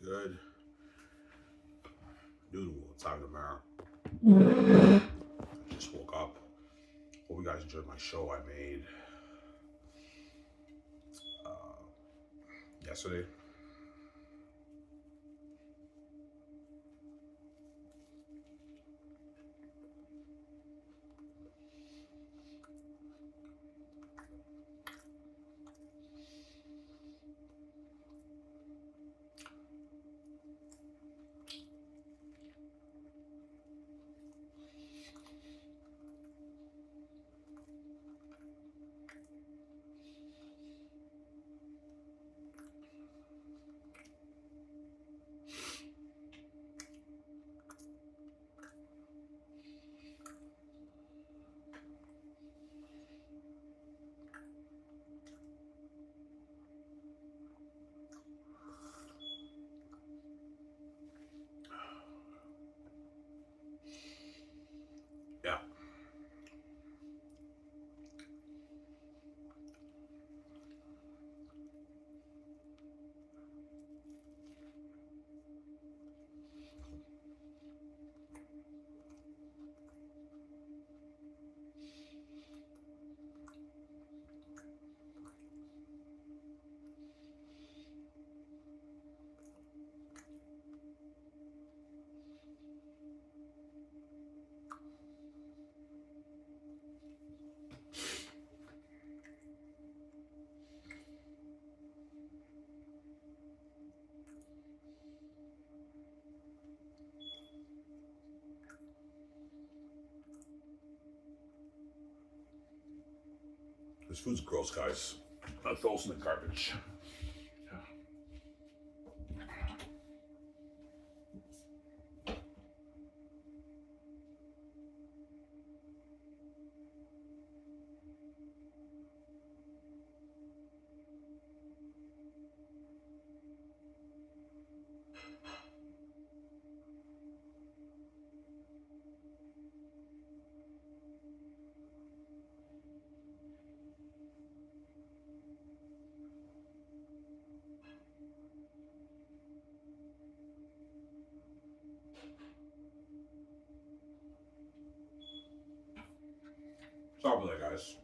good? Dude, what time tomorrow? I just woke up. Hope you guys enjoyed my show I made uh, yesterday. Yeah. This food's gross, guys. I throw it in the garbage. Sorry about that, guys.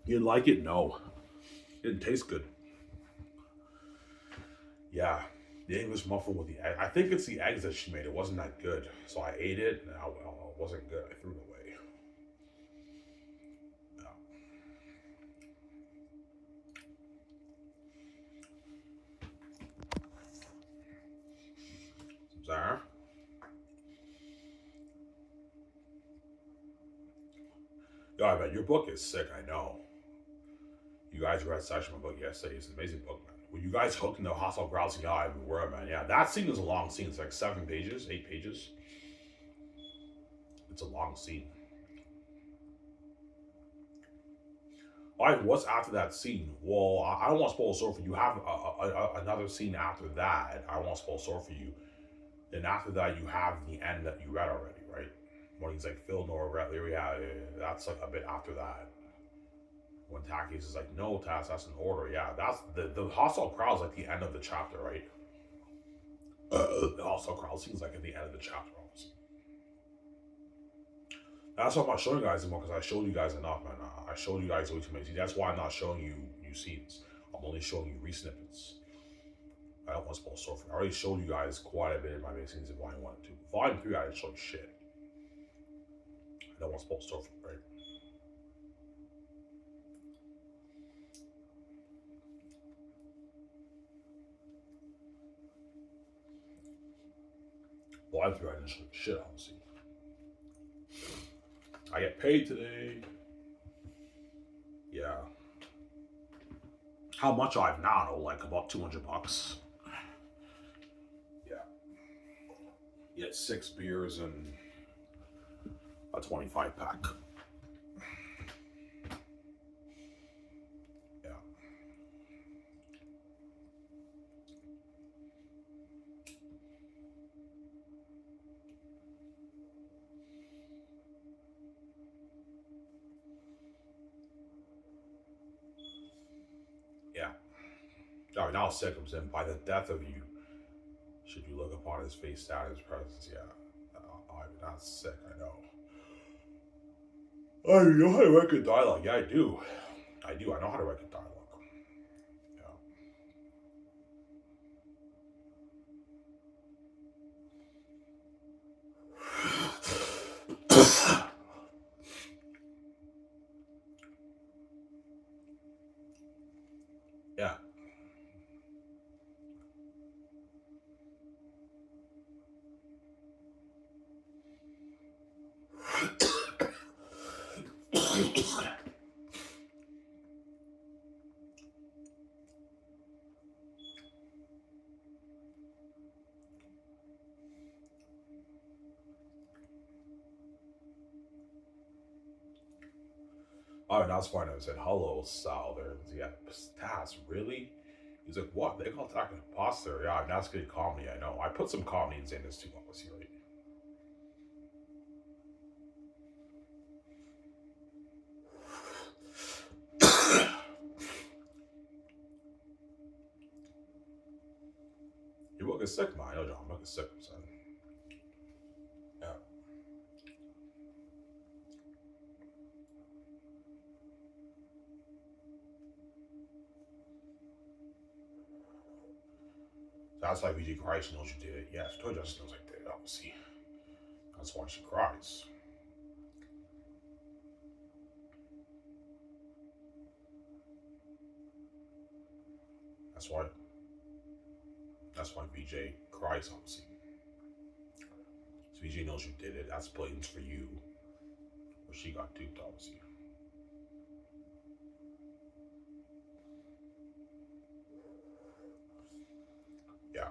You didn't like it? No. It didn't taste good. Yeah. The English muffin with the egg. I think it's the eggs that she made. It wasn't that good. So I ate it and it wasn't good. I threw it away. Yeah. Zara? Yo, I bet your book is sick. I know. You guys read Sasha my book yesterday. It's an amazing book, man. When you guys hooked in the hostile crowds, yeah, I were, man. Yeah, that scene is a long scene. It's like 7 pages, 8 pages. It's a long scene. All right, what's after that scene? Well, I don't want to spoil the story for you. You have another scene after that. I don't want to spoil the story for you. Then after that, you have the end that you read already, right? When he's like, Phil, no regret, yeah, that's like a bit after that. When Takis is like, no, Tass, that's an order. Yeah, that's the hostile crowd's like the end of the chapter, right? The hostile crowd seems like at the end of the chapter almost. That's why I'm not showing you guys anymore because I showed you guys enough, man. I showed you guys way too many. That's why I'm not showing you new scenes. I'm only showing you re-snippets. I don't want to spoil the story. I already showed you guys quite a bit in my main scenes in Volume 1 and 2. Volume 3, I didn't show you shit. I don't want to spoil the story, right? Volume 3, I didn't show you shit, honestly. I get paid today. Yeah. How much I've now? Like about $200. Yeah. You get 6 beers and a 25 pack. Yeah. Oh, now circumcised by the death of you. Should you look upon his face, sad his presence? Yeah. I'm not sick, I know. Oh, you know how to write good dialogue? Yeah, I do. I do. I know how to write good dialogue. Yeah. Yeah. Oh, and that's fine. I said, hello, Sal. There. Yeah, Stas, really? He's like, what? They call talking imposter. Yeah, and that's good comedy. I know. I put some comedy in this too, obviously, right? You're looking sick, man. I know, John. I'm looking sick, son. Yeah. That's why VG cries. She knows you did it. Yeah, she told you she knows I did it, obviously. That's why she cries. That's why. That's why VJ cries, obviously. So VJ knows you did it. That's blatant for you. Or she got duped, obviously. Yeah.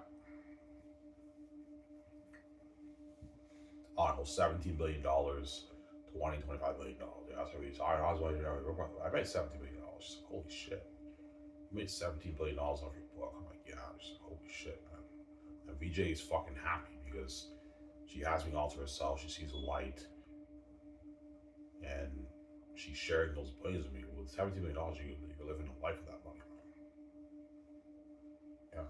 I don't know, $17 billion to wanting $25 billion. Yeah, that's what we. I was like, I made $17 billion. Holy shit! I made $17 billion off your book. I'm like, yeah, just holy shit, man. And VJ is fucking happy because she has me all to herself. She sees the light, and she's sharing those billions with me. With $17 billion, you're living a life with that money. Yeah,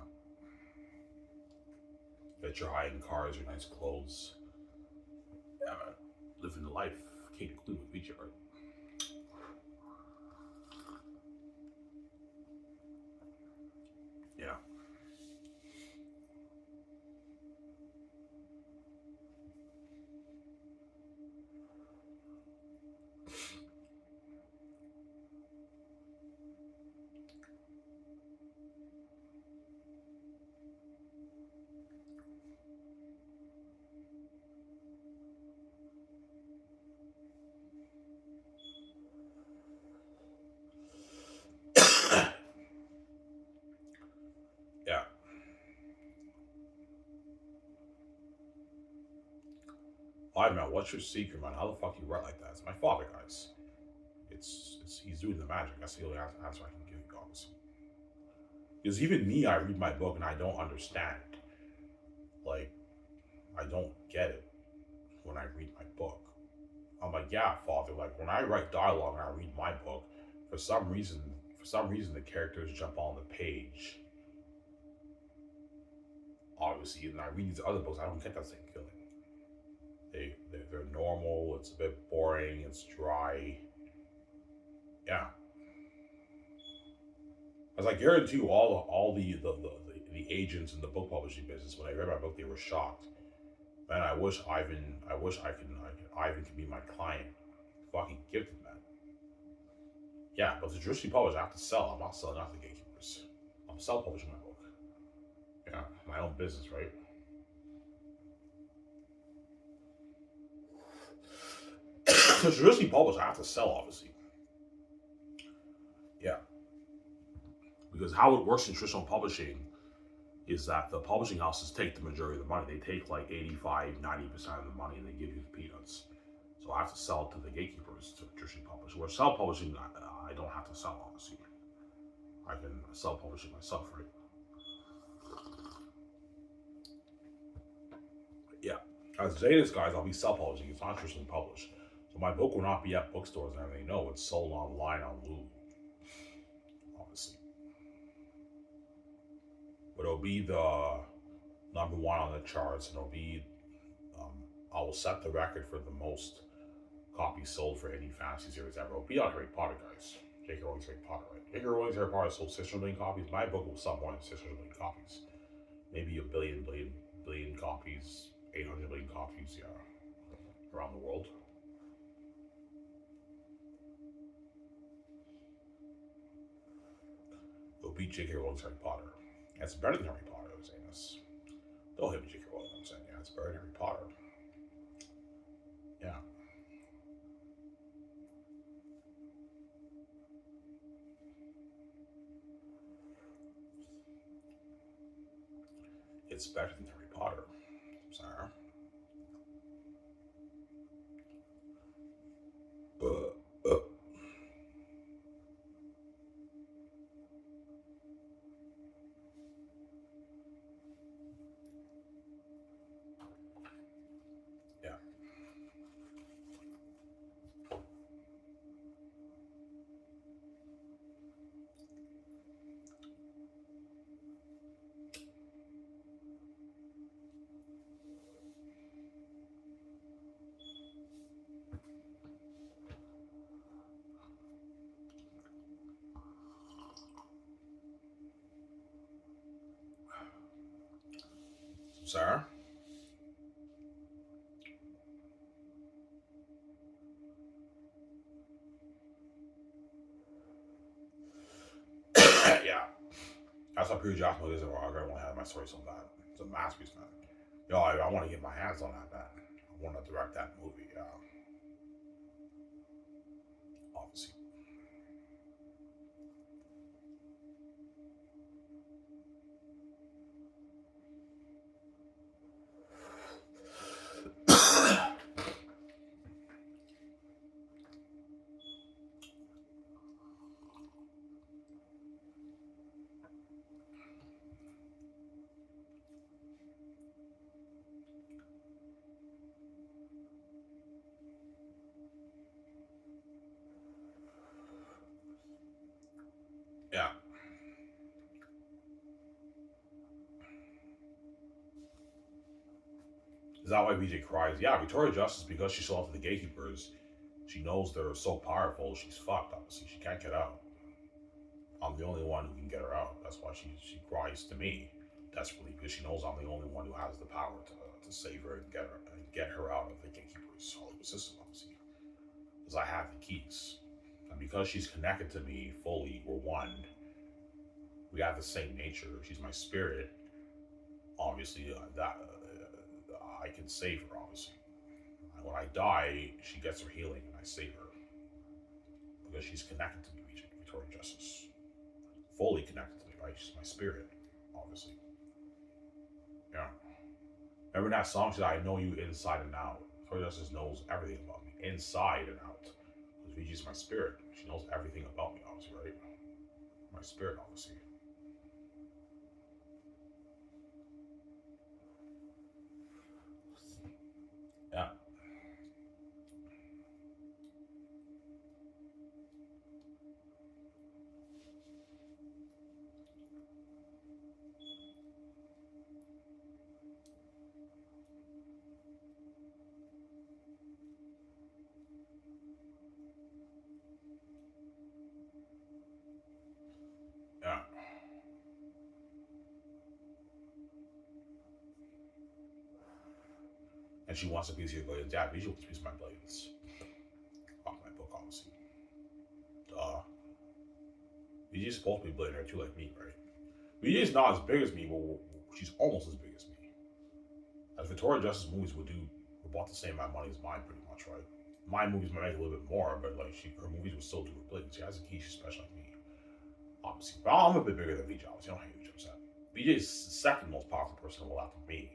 that you're hiding cars, your nice clothes. Yeah, man, living the life. Can't include with VJ, right? Yeah. Yeah. I don't know. What's your secret, man? How the fuck you write like that? It's my father, guys. It's he's doing the magic. That's the only answer I can give you, obviously. Because even me, I read my book and I don't understand. Like, I don't get it when I read my book. I'm like, yeah, father. Like when I write dialogue and I read my book, for some reason, the characters jump on the page. Obviously, and I read these other books, I don't get that same feeling. They're normal. It's a bit boring. It's dry. Yeah, as I guarantee you, the agents in the book publishing business, when I read my book, they were shocked. Man, I wish Ivan could be my client. Fucking gifted, man. Yeah, but the traditionally published, I have to sell. I'm not selling out to the gatekeepers. I'm self-publishing my book. Yeah, my own business, right? The traditionally published, I have to sell, obviously. Yeah, because how it works in traditional publishing is that the publishing houses take the majority of the money. They take like 85, 90% of the money and they give you the peanuts. So I have to sell it to the gatekeepers to traditionally publish. Where self publishing, I don't have to sell, obviously. I can self publish it myself, right? Yeah. As Xanus guys, I'll be self publishing. It's not traditionally published. So my book will not be at bookstores and everything. No, it's sold online on Lulu, obviously. but it'll be the number one on the charts, and it'll be um, I will set the record for the most copies sold for any fantasy series ever. It'll be on Harry Potter, guys. J.K. Rowling's Harry Potter, right? J.K. Rowling's Harry Potter sold 600 million copies. My book will sell more than 600 million copies. Maybe a billion copies, 800 million copies, yeah, around the world. It'll beat J.K. Rowling's Harry Potter. It's better than Harry Potter, Xanus. Don't hit me, J.K. Rowling. I'm saying, yeah, it's better than Harry Potter. Yeah, it's better than Harry Potter. Sorry. Uh, yeah, Sarah. Yeah, that's how Peter Jackson is. I want to have my story so bad. It's a masterpiece, man. Yo, I want to get my hands on that, man. I want to direct that movie. Obviously. Yeah. Is that why VJ cries? Yeah, Victoria Justice, because she saw to the gatekeepers, she knows they're so powerful, she's fucked, obviously. She can't get out. I'm the only one who can get her out. That's why she cries to me desperately, because she knows I'm the only one who has the power to save her and get her out of the gatekeepers' Hollywood system, obviously. Because I have the keys. And because she's connected to me fully, we're one. We have the same nature. She's my spirit. Obviously, that I can save her. Obviously, when I die, she gets her healing, and I save her because she's connected to me, Victoria Justice, fully connected to me. Right? She's my spirit. Obviously, yeah. Remember that song? She said, "I know you inside and out." Victoria Justice knows everything about me, inside and out. Because Vigi's my spirit. She knows everything about me. Obviously, right? My spirit, obviously. Yeah, yeah. And she wants a piece of your billions. Yeah, Vigi wants a piece of my billions. Off my book, obviously. Duh. Vigi's supposed to be a billionaire too, like me, right? Vigi's not as big as me, but she's almost as big as me. As Victoria Justice movies would do about the same amount of money as mine, pretty much, right? My movies might make a little bit more, but like her movies would still do her billions. She has a key, she's special like me, obviously. But I'm a bit bigger than VJ, obviously. I don't hate VJ upset. VJ is the second most powerful person in the world after me,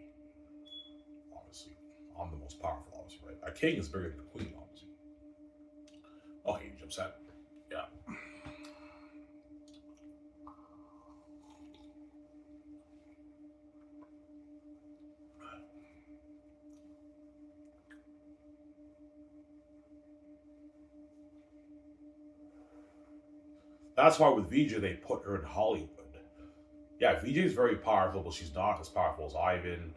obviously. I'm the most powerful, obviously, right? A king is bigger than the queen, obviously. Oh, hey, VJ upset. Yeah. That's why with VJ they put her in Hollywood Yeah, VJ is very powerful, but she's not as powerful as Ivan.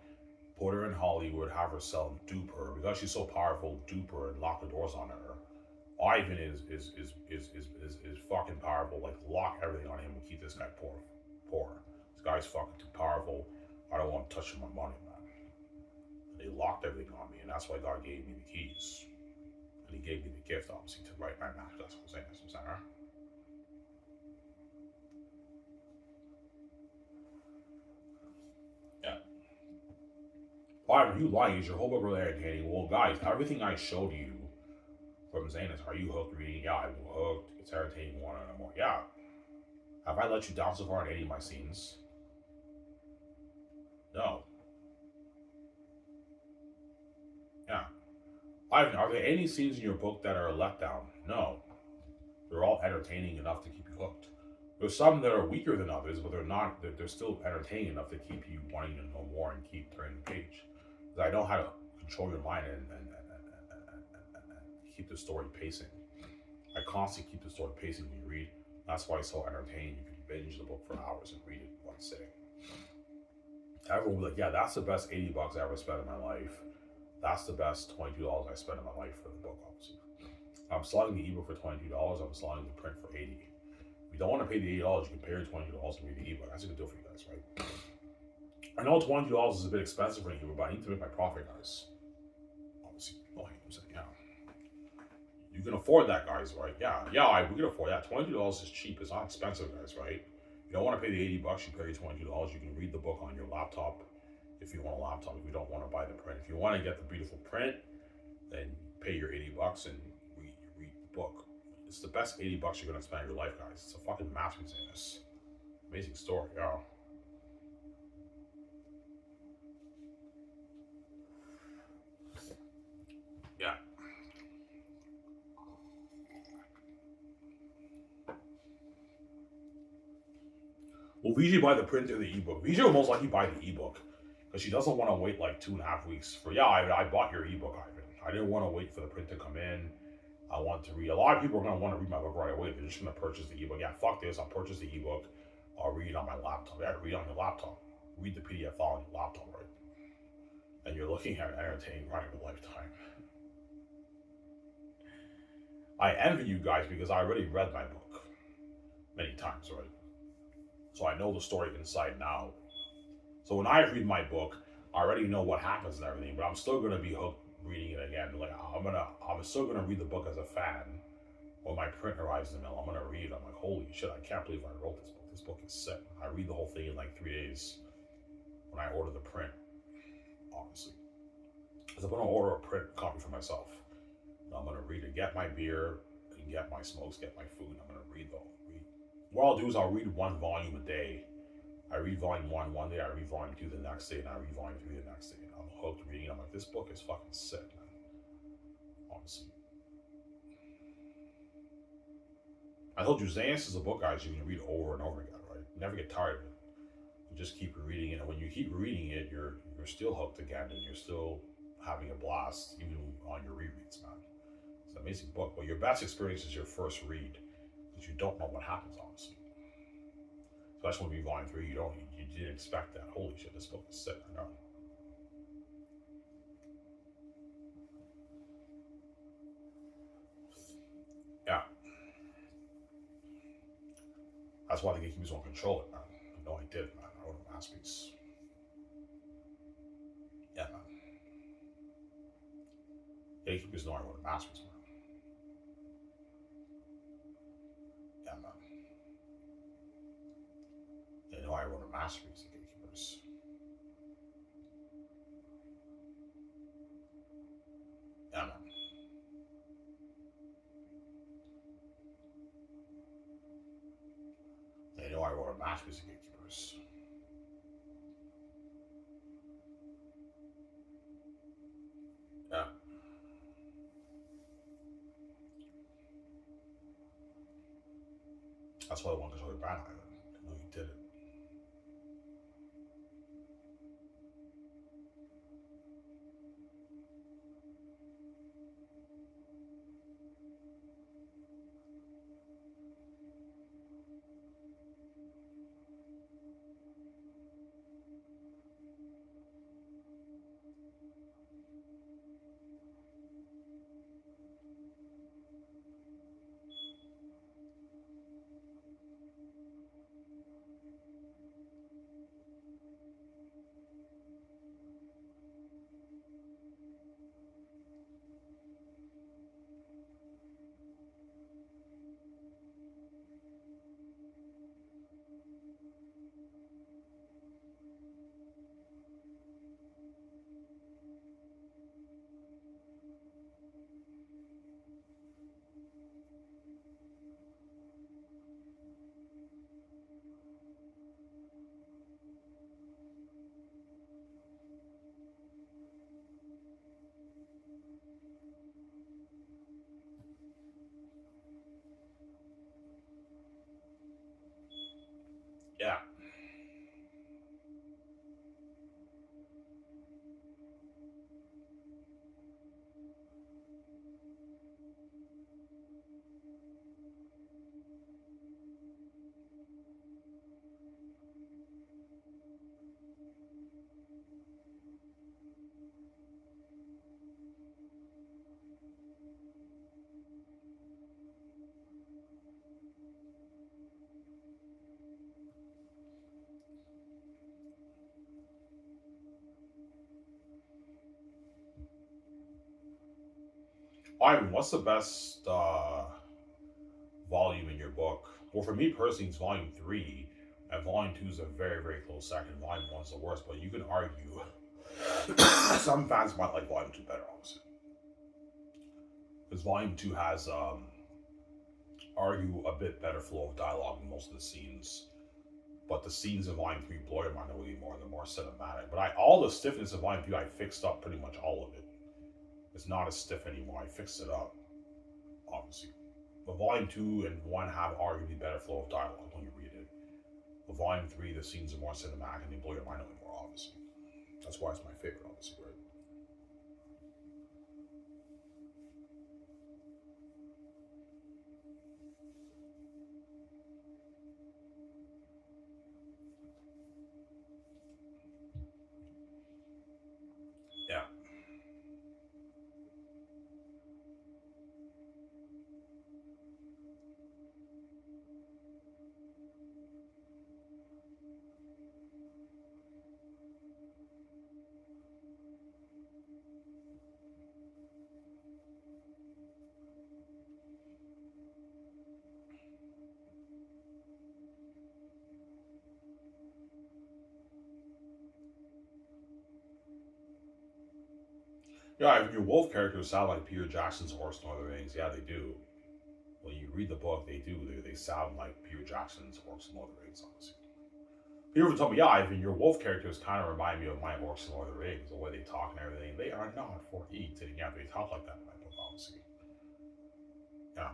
Put her in Hollywood, have her sell and dupe her. Because she's so powerful, dupe her and lock the doors on her. Ivan is fucking powerful. Like lock everything on him and keep this guy poor. Poor. This guy's fucking too powerful. I don't want to touch my money, man. And they locked everything on me, and that's why God gave me the keys. And he gave me the gift, obviously, to write my match. That's what I'm saying. That's what I'm saying, right? Yeah. Why are you lying? Is your whole book really entertaining? Well, guys, everything I showed you from Xanus, are you hooked reading? Yeah, I'm hooked. It's entertaining one and more. Yeah. Have I let you down so far in any of my scenes? No. Yeah. Ivan, are there any scenes in your book that are a letdown? No. They're all entertaining enough to keep you hooked. There's some that are weaker than others, but they're not. They're still entertaining enough to keep you wanting to know more and keep turning the page. Because I know how to control your mind and keep the story pacing. I constantly keep the story pacing when you read. That's why it's so entertaining. You can binge the book for hours and read it in one sitting. Everyone will be like, yeah, that's the best $80 I ever spent in my life. That's the best $22 I spent in my life for the book, obviously. I'm selling the ebook for $22. I'm selling the print for $80. If you don't want to pay the $80, you can pay your $22 and read the ebook. That's a good deal for you guys, right? I know $22 is a bit expensive for an ebook, but I need to make my profit, guys. Obviously, oh, I'm saying, yeah. You can afford that, guys, right? Yeah, we can afford that. $22 is cheap. It's not expensive, guys, right? You don't want to pay the $80, you pay your $22. You can read the book on your laptop if you want a laptop. If you don't want to buy the print. If you want to get the beautiful print, then pay your $80 and read the book. It's the best $80 you're gonna spend in your life, guys. It's a fucking masterpiece in this. Amazing story, yeah. Yeah. Well, VJ buy the print or the ebook. VJ will most likely buy the ebook because she doesn't want to wait like 2.5 weeks for. Yeah, I bought your ebook, Ivan. I didn't want to wait for the print to come in. I want to read. A lot of people are going to want to read my book right away. They're just going to purchase the ebook. Yeah, fuck this. I'll purchase the ebook. I'll read it on my laptop. Yeah, read on your laptop. Read the PDF file on your laptop, right? And you're looking at an entertaining ride of a lifetime. I envy you guys because I already read my book many times, right? So I know the story inside and out. So when I read my book, I already know what happens and everything, but I'm still gonna be hooked reading it again. Like I'm still gonna read the book as a fan. When my print arrives in the mail, I'm gonna read it. I'm like, holy shit, I can't believe I wrote this book. This book is sick. I read the whole thing in like 3 days when I order the print, obviously. Because I'm gonna order a print copy for myself. And I'm gonna read it, get my beer, and get my smokes, get my food. I'm gonna read. What I'll do is I'll read one volume a day. I read volume 1 day, I read volume 2 the next day, and I read volume 3 the next day. And I'm hooked reading. I'm like, this book is fucking sick, man. Honestly. I told you, Xanus is a book, guys, you can read over and over again, right? You never get tired of it. You just keep reading it, and when you keep reading it, you're still hooked again, and you're still having a blast, even on your rereads, man. It's an amazing book, but your best experience is your first read, because you don't know what happens, honestly. Especially when you read volume 3, you didn't expect that. Holy shit, this book is sick, I know. Yeah. That's why the gatekeepers won't control it, man. No, I did, man. I wrote a masterpiece. Yeah, man. Gatekeepers know I wrote a masterpiece, man. Yeah, man. They know I wrote a masterpiece, the gatekeepers. Yeah, man. They know I wrote a masterpiece, the gatekeepers. Yeah. That's why I wanted to show your brand island. I know you did it. Yeah. Ivan, what's the best volume in your book? Well, for me personally, it's volume three, and volume two is a very, very close second. Volume one's the worst, but you can argue. Some fans might like volume two better, obviously, because volume two has argue a bit better flow of dialogue in most of the scenes. But the scenes in volume three blow your mind away more. They're more cinematic. But all the stiffness of volume three, I fixed up pretty much all of it. It's not as stiff anymore. I fixed it up, obviously. But volume two and one have arguably better flow of dialogue when you read it. But volume three, the scenes are more cinematic and they blow your mind away more, obviously. That's why it's my favorite, obviously, right? Yeah. Yeah, if your wolf characters sound like Peter Jackson's Horse and Other Rings, yeah, they do. When you read the book, they do. They sound like Peter Jackson's Horse and Other Rings, obviously. People would tell me, yeah, Ivan, your wolf characters kind of remind me of my Orcs and Lord of the Rings, the way they talk and everything. They are not for eating. Yeah, they talk like that in my book, obviously. Yeah.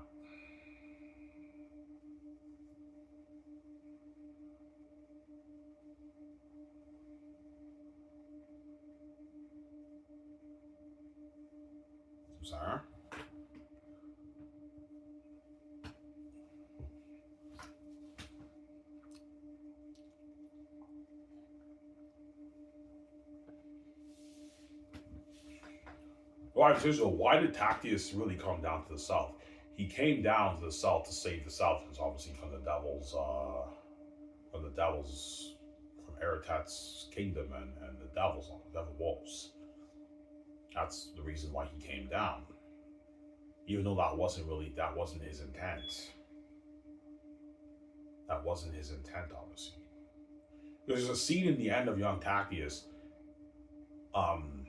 I'm sorry. Well, I'm serious. Why did Tactius really come down to the south? He came down to the south to save the Southlands, obviously, from the devils, from Eretat's kingdom and the devils, the devil wolves. That's the reason why he came down. Even though that wasn't his intent. That wasn't his intent, obviously. There's a scene in the end of Young Tactius. Um,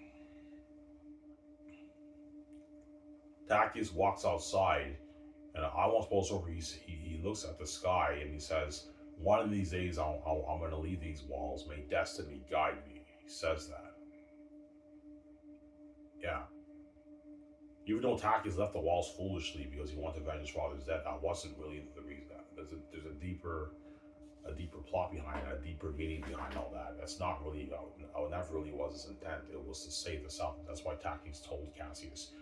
Tactius walks outside, and I won't spoil this over. He looks at the sky and he says, "One of these days, I'm going to leave these walls. May destiny guide me." He says that. Yeah. Even though Tactius left the walls foolishly because he wanted to avenge his father's death, that wasn't really the reason. There's a deeper plot behind it, a deeper meaning behind all that. That's not really, never really was his intent. It was to save the South. That's why Tactius told Cassius,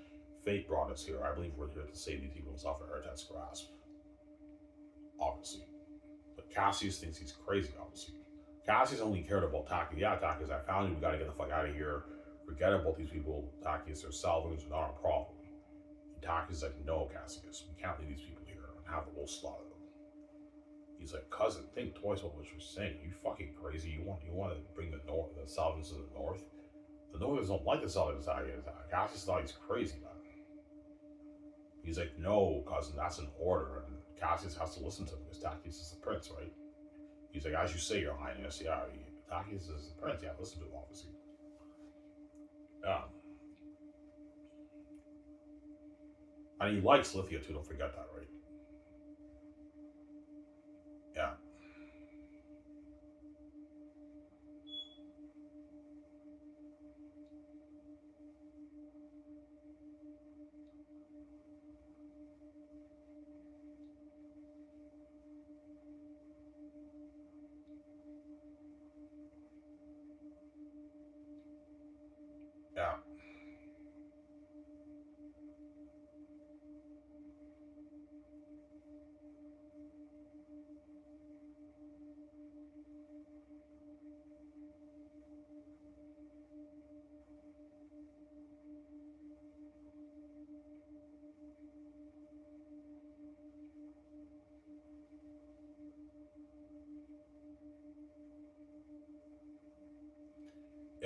"Fate brought us here. I believe we're here to save these people and off of Ertat's grasp." Obviously. But Cassius thinks he's crazy, obviously. Cassius only cared about Tactius. Yeah, Tactius, I found you. We gotta get the fuck out of here. Forget about these people, Tactius. They're salvagers, they're not a problem. And Tactius is like, "No, Cassius, we can't leave these people here and have the wolves slaughter them." He's like, "Cousin, think twice about what you're saying. You fucking crazy. You want to bring the Salvins to the north? The Northerners don't like the Southerners out here." Cassius thought he's crazy, man. He's like, "No, cousin, that's an order." And Cassius has to listen to him because Tactius is the prince, right? He's like, "As you say, Your Highness, yeah, Tactius is the prince. Yeah, listen to him, obviously." Yeah. And he likes Lithia too, don't forget that, right? Yeah.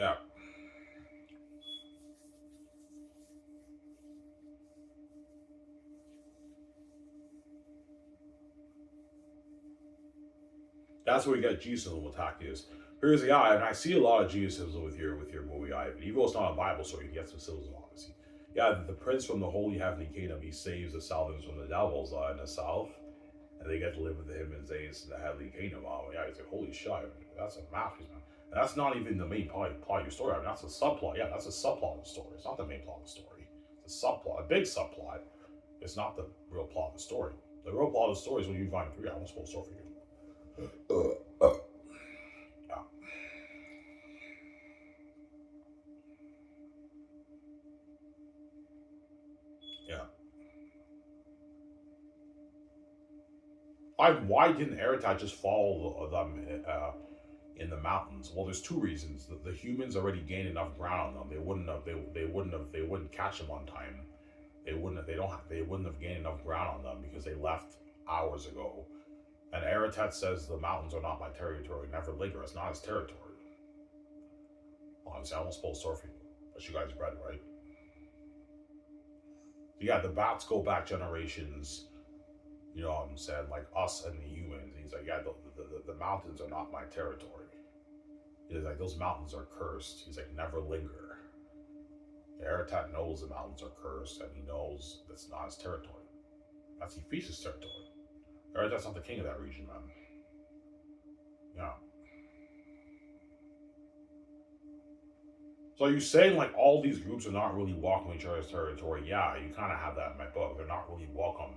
Yeah. That's where you get Jesus will attack is. Here's the guy, and I see a lot of Jesus with your movie Ivan. Even though it's not a Bible story, you get some symbolism obviously. Yeah, the prince from the holy heavenly kingdom, he saves the Southerners from the devils in the south, and they get to live with him and Xanus in the heavenly kingdom. Yeah, he's like, holy shit, that's a masterpiece, man. And that's not even the main plot of your story. I mean, that's a subplot. Yeah, that's a subplot of the story. It's not the main plot of the story. It's a subplot, a big subplot. It's not the real plot of the story. The real plot of the story is when you find free. I won't spoil the story for you. Yeah. Yeah. Why didn't Eritag just follow them in the mountains? Well, there's two reasons. The humans already gained enough ground on them. They wouldn't catch them on time. They wouldn't have gained enough ground on them because they left hours ago. And Eritag says the mountains are not my territory. Never linger. It's not his territory. Obviously, I won't spoil the story for you, but you guys read it, right? Yeah, the bats go back generations. You know what I'm saying? Like us and the humans. And he's like, yeah, the mountains are not my territory. He's like, those mountains are cursed. He's like, never linger. Aratat knows the mountains are cursed, and he knows that's not his territory. That's Ephesus' territory. Aratat's not the king of that region, man. Yeah. So are you saying like all these groups are not really welcome each other's territory? Yeah, you kind of have that in my book. They're not really welcome.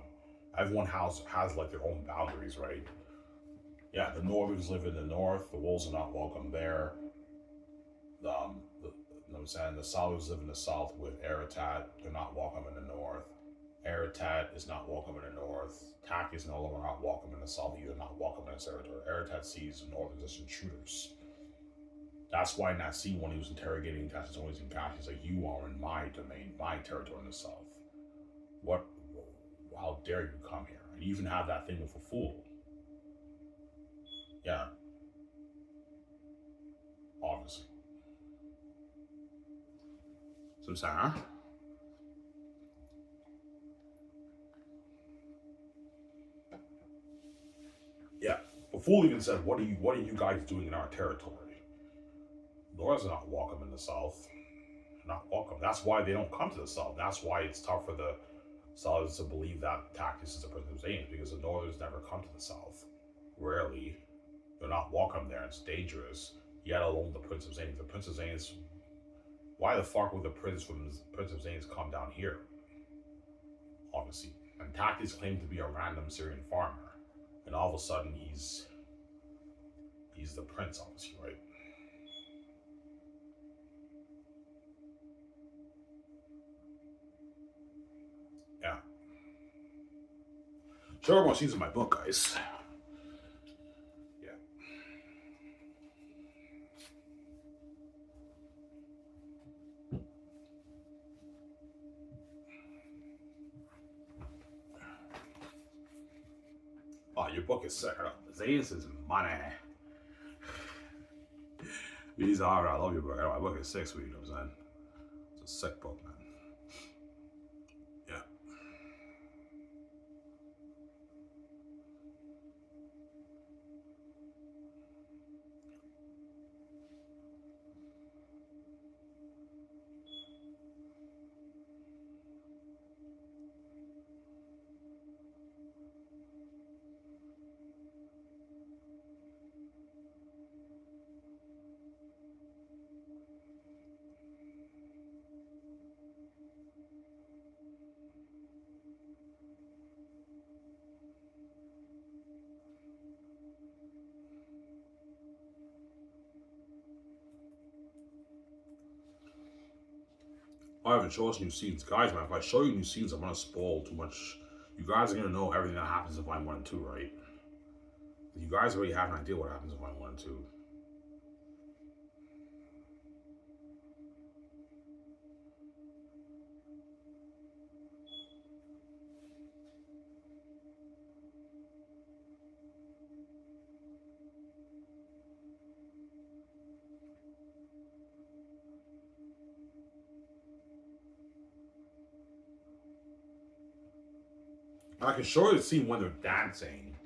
Everyone has like their own boundaries, right? Yeah, the Northerners live in the north. The Wolves are not welcome there. You know what I'm saying? The Southerners live in the south with Aratat. They're not welcome in the north. Aratat is not welcome in the north. Tak is no longer not welcome in the south either. Not welcome in his territory. Aratat sees the Northerners as intruders. That's why in that scene when he was interrogating Tacitus and Cash, he's like, "You are in my domain, my territory in the south. What? How dare you come here?" And you even have that thing with a fool. Yeah, obviously. So I'm saying, huh? Yeah. The fool even said, What are you guys doing in our territory? Laura's not welcome in the South. Not welcome. That's why they don't come to the South. That's why it's tough for the Southerners to believe that Tactus is a Prince of Zanes, because the Northerners never come to the South. Rarely. They're not welcome there. It's dangerous. Yet alone the Prince of Zanes. The Prince of Zanes, why the fuck would the Prince from Prince of Zanes come down here? Obviously. And Tactus claimed to be a random Syrian farmer. And all of a sudden he's the prince, obviously, right? Yeah. Sure, everyone sees in my book, guys. Yeah. Oh, your book is sick. Zayas is money. These are, I love your book. My book is sick, sweet, you know what I'm saying? It's a sick book, man. Yeah. I haven't shown us new scenes. Guys, man, if I show you new scenes, I'm going to spoil too much. You guys are going to know everything that happens in Volume 1 and 2, right? You guys already have an idea what happens in Volume 1 and 2. I can show you the scene when they're dancing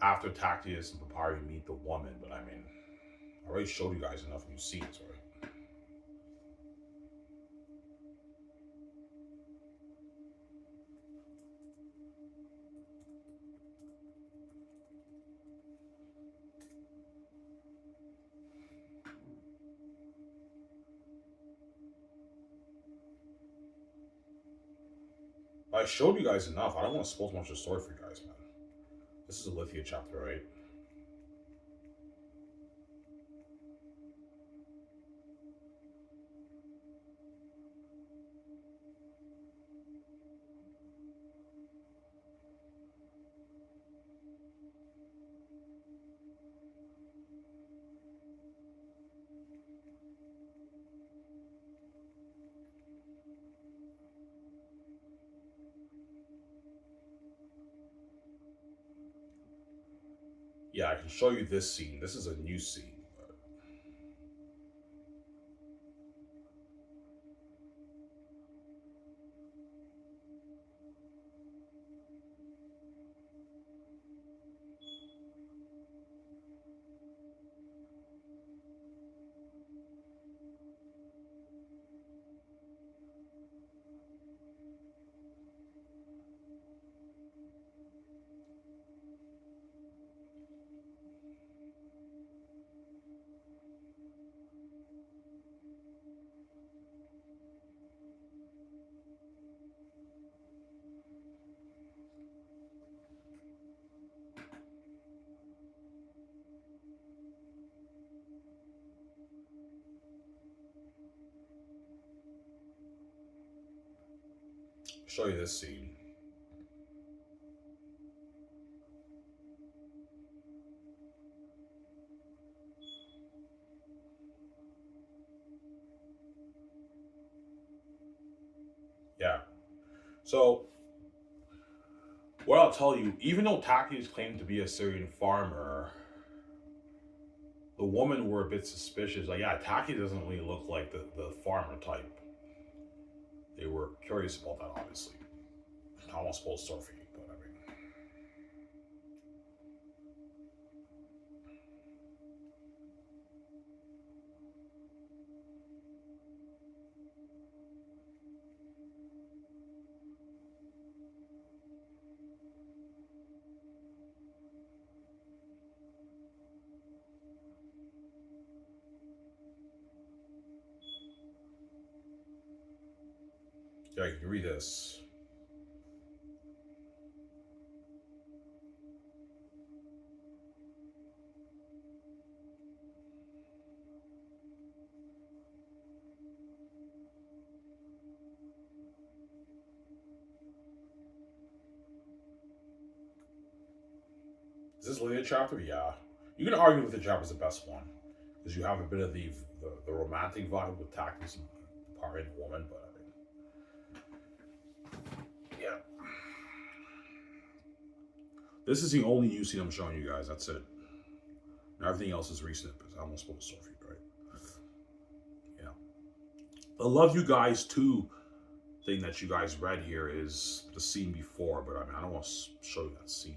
after Tactius and Papyri meet the woman, but I mean, I already showed you guys enough new scenes, right? I showed you guys enough. I don't want to spoil too much of the story for you guys, man. This is a Lithia chapter, right? Yeah, I can show you this scene. This is a new scene. Show you this scene. Yeah. So, what I'll tell you, even though Tactius claimed to be a Syrian farmer, the women were a bit suspicious. Like, yeah, Tactius doesn't really look like the farmer type. They were curious about that, obviously. I won't spoil the story for you, but I mean, yeah, you can read this. Is this Lydia chapter? Yeah. You can argue with the chapter is the best one because you have a bit of the romantic vibe with Tactius and Papyri and the woman, but I mean, yeah. This is the only new scene I'm showing you guys. That's it. And everything else is recent because I almost spoke story for you, right? Yeah. The Love You Guys too thing that you guys read here is the scene before, but I mean, I don't want to show you that scene.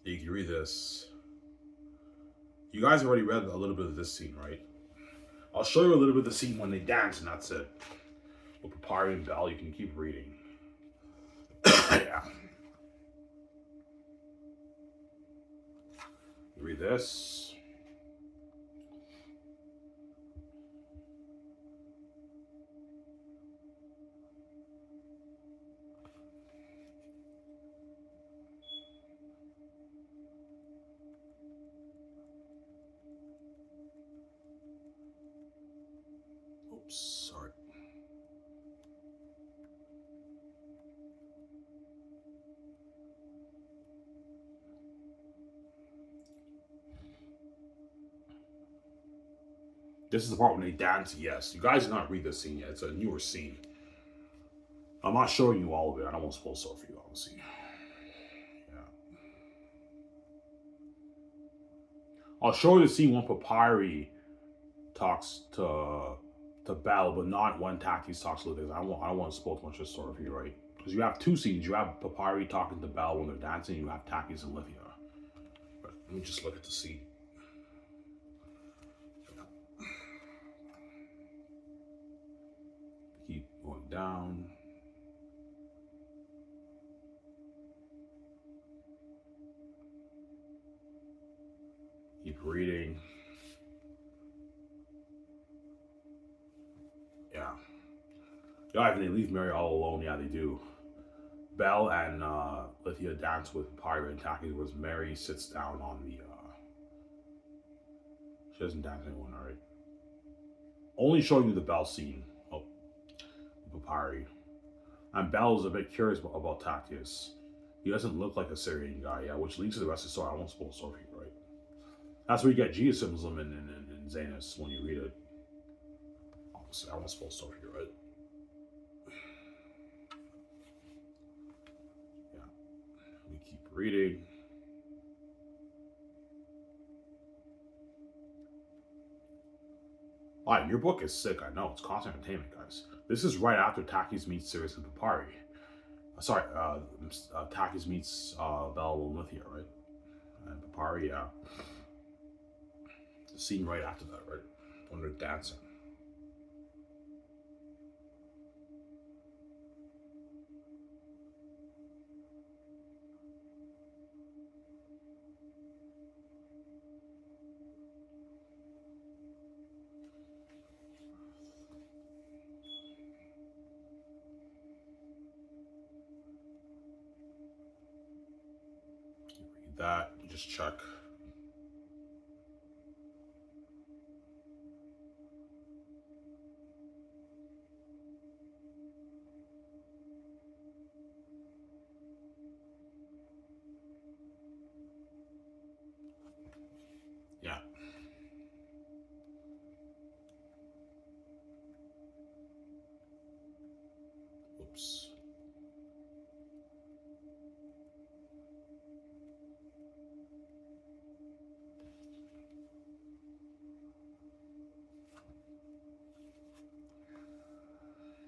But you can read this. You guys already read a little bit of this scene, right? I'll show you a little bit of the scene when they dance, and that's it. With Papyri and Bell, you can keep reading. Yeah. You read this. Oops, sorry. This is the part when they dance. Yes, you guys did not read this scene yet. It's a newer scene. I'm not showing you all of it. I don't want to spoil stuff for you, obviously. Yeah. I'll show you the scene when Papyri talks to Bell, but not when Takis talks to Lithia. I don't want to spoil too much of the story for you, right? Because you have two scenes. You have Papyri talking to Bell when they're dancing. You have Takis and Lithia. But let me just look at the scene. Keep going down. Keep reading. Yeah. Yeah, and they leave Mary all alone. Yeah, they do. Belle and Lithia dance with Papyri and Takis, whereas Mary sits down on the. She doesn't dance anyone, alright? Only showing you the Belle scene of Papyri. And Belle is a bit curious about Takis. He doesn't look like a Syrian guy, yeah, which leads to the rest of the story. I won't spoil the story for you, right? That's where you get Jesus symbolism in Xanus when you read it. Obviously, I won't spoil the story for you, right? Yeah. We keep reading. Alright, your book is sick, I know. It's constant entertainment, guys. This is right after Takis meets Sirius and Papyri. Takis meets Belle and Lithia, right? And Papyri, yeah. The scene right after that, right? When they're dancing. You read that, you just check. Yeah. Oops.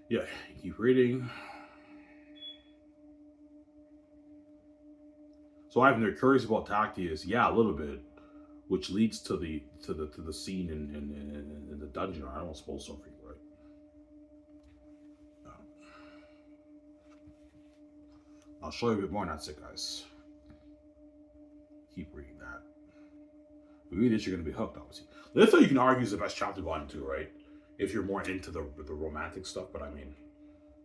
Yeah, you keep reading. So Ivan, they're curious about Takis. Yeah, a little bit, which leads to the scene in the dungeon. I don't want to spoil stuff for you, right? I'll show you a bit more, and that's it, guys. Keep reading that. If you read this, you're going to be hooked, obviously. This thing you can argue is the best chapter one, too, right? If you're more into the romantic stuff, but I mean,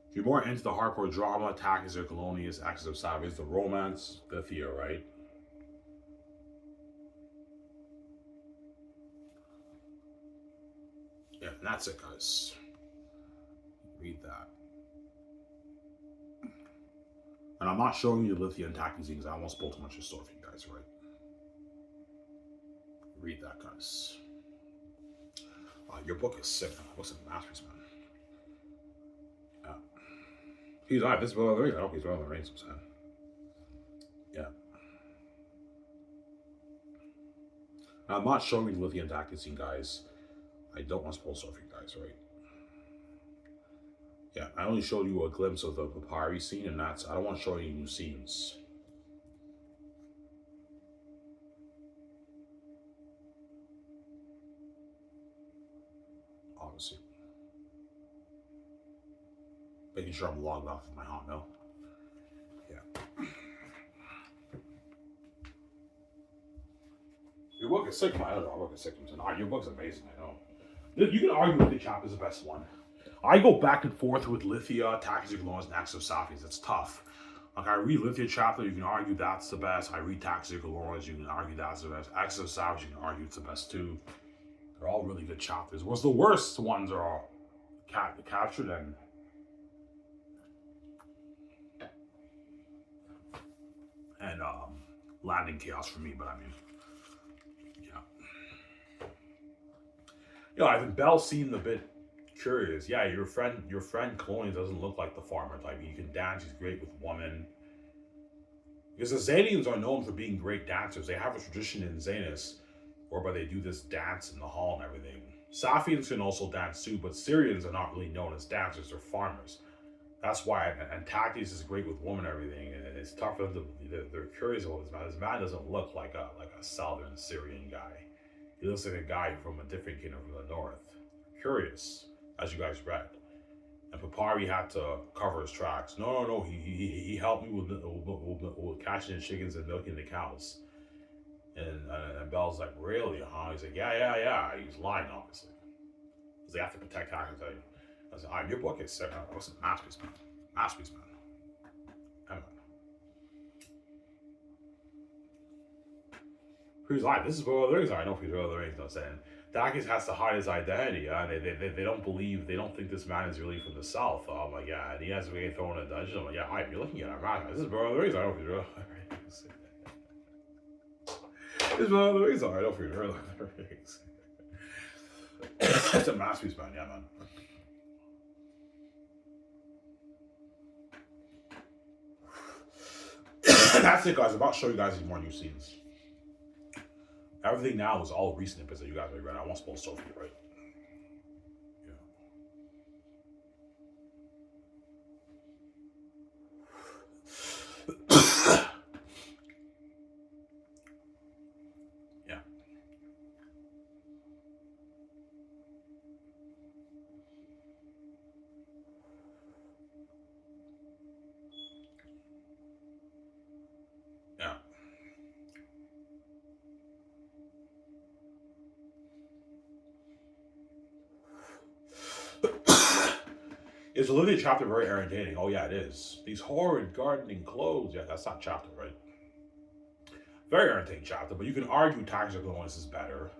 if you're more into the hardcore drama, Takis or Colonius, Axis of Savage, the romance, Lithia, right? Yeah, and that's it, guys. Read that. And I'm not showing you Lithia and Takis because I won't spoil too much of the story for you guys, right? Read that, guys. Your book is sick. What's a masterpiece, man? Yeah. He's alright. This is Lord of the Rings. I hope he's Lord of the Rings, man. Yeah. Now, I'm not showing you the Lithia and Takis scene, guys. I don't want to spoil stuff for you guys, right? Yeah, I only showed you a glimpse of the Papyri scene, and that's. I don't want to show you new scenes. Obviously. Making sure I'm logged off of my Hotmail. Yeah. Your book is sick, man. I don't know. Your book is sick. Your book's amazing, I know. You can argue Lithia chapter is the best one. I go back and forth with Lithia, Tactics Laws, and Acts of Safis. It's tough. Like, I read Lithia chapter, you can argue that's the best. I read Tactics Laws, you can argue that's the best. Acts of Safis, you can argue it's the best too. They're all really good chapters. What's the worst ones are captured and Landing Chaos for me, but I mean, yeah. I think Bell seemed a bit curious. Yeah, your friend Clooney doesn't look like the farmer type. He can dance, he's great with women. Because the Xanians are known for being great dancers. They have a tradition in Xanus whereby they do this dance in the hall and everything. Safians can also dance too, but Syrians are not really known as dancers, they're farmers. That's why, and Tactics is great with women and everything, and it's tough for them to, they're curious about this man. This man doesn't look like a southern Syrian guy. He looks like a guy from a different kingdom from the north. Curious, as you guys read. And Papari had to cover his tracks. No, he helped me with catching the chickens and milking the cows. And Bell's like, really, huh? He's like, yeah. He's lying, obviously. Because they have to protect hackers. I said, all right, your book is sick. I was a masterpiece, man. Masterpiece, man. Come on. Who's like, this is what other rings are. I know who the other rings, I'm saying. Dakis has to hide his identity. They don't believe, they don't think this man is really from the south. I'm like, yeah, and he has to be thrown in a dungeon. I'm like, yeah, all right, you're looking at him. This is Bro of the Rings. I know who the other rings. This is Bro of the Rings. I know who the other rings. It's a masterpiece, man. Yeah, man. That's it, guys. I'm about to show you guys these more new scenes. Everything now is all recent episodes that you guys already read. I won't spoil Sophie, right? Yeah. Yeah. Is Olivia chapter very entertaining? Oh yeah, it is. These horrid gardening clothes. Yeah, that's not chapter, right? Very entertaining chapter, but you can argue Tactics Laws is better.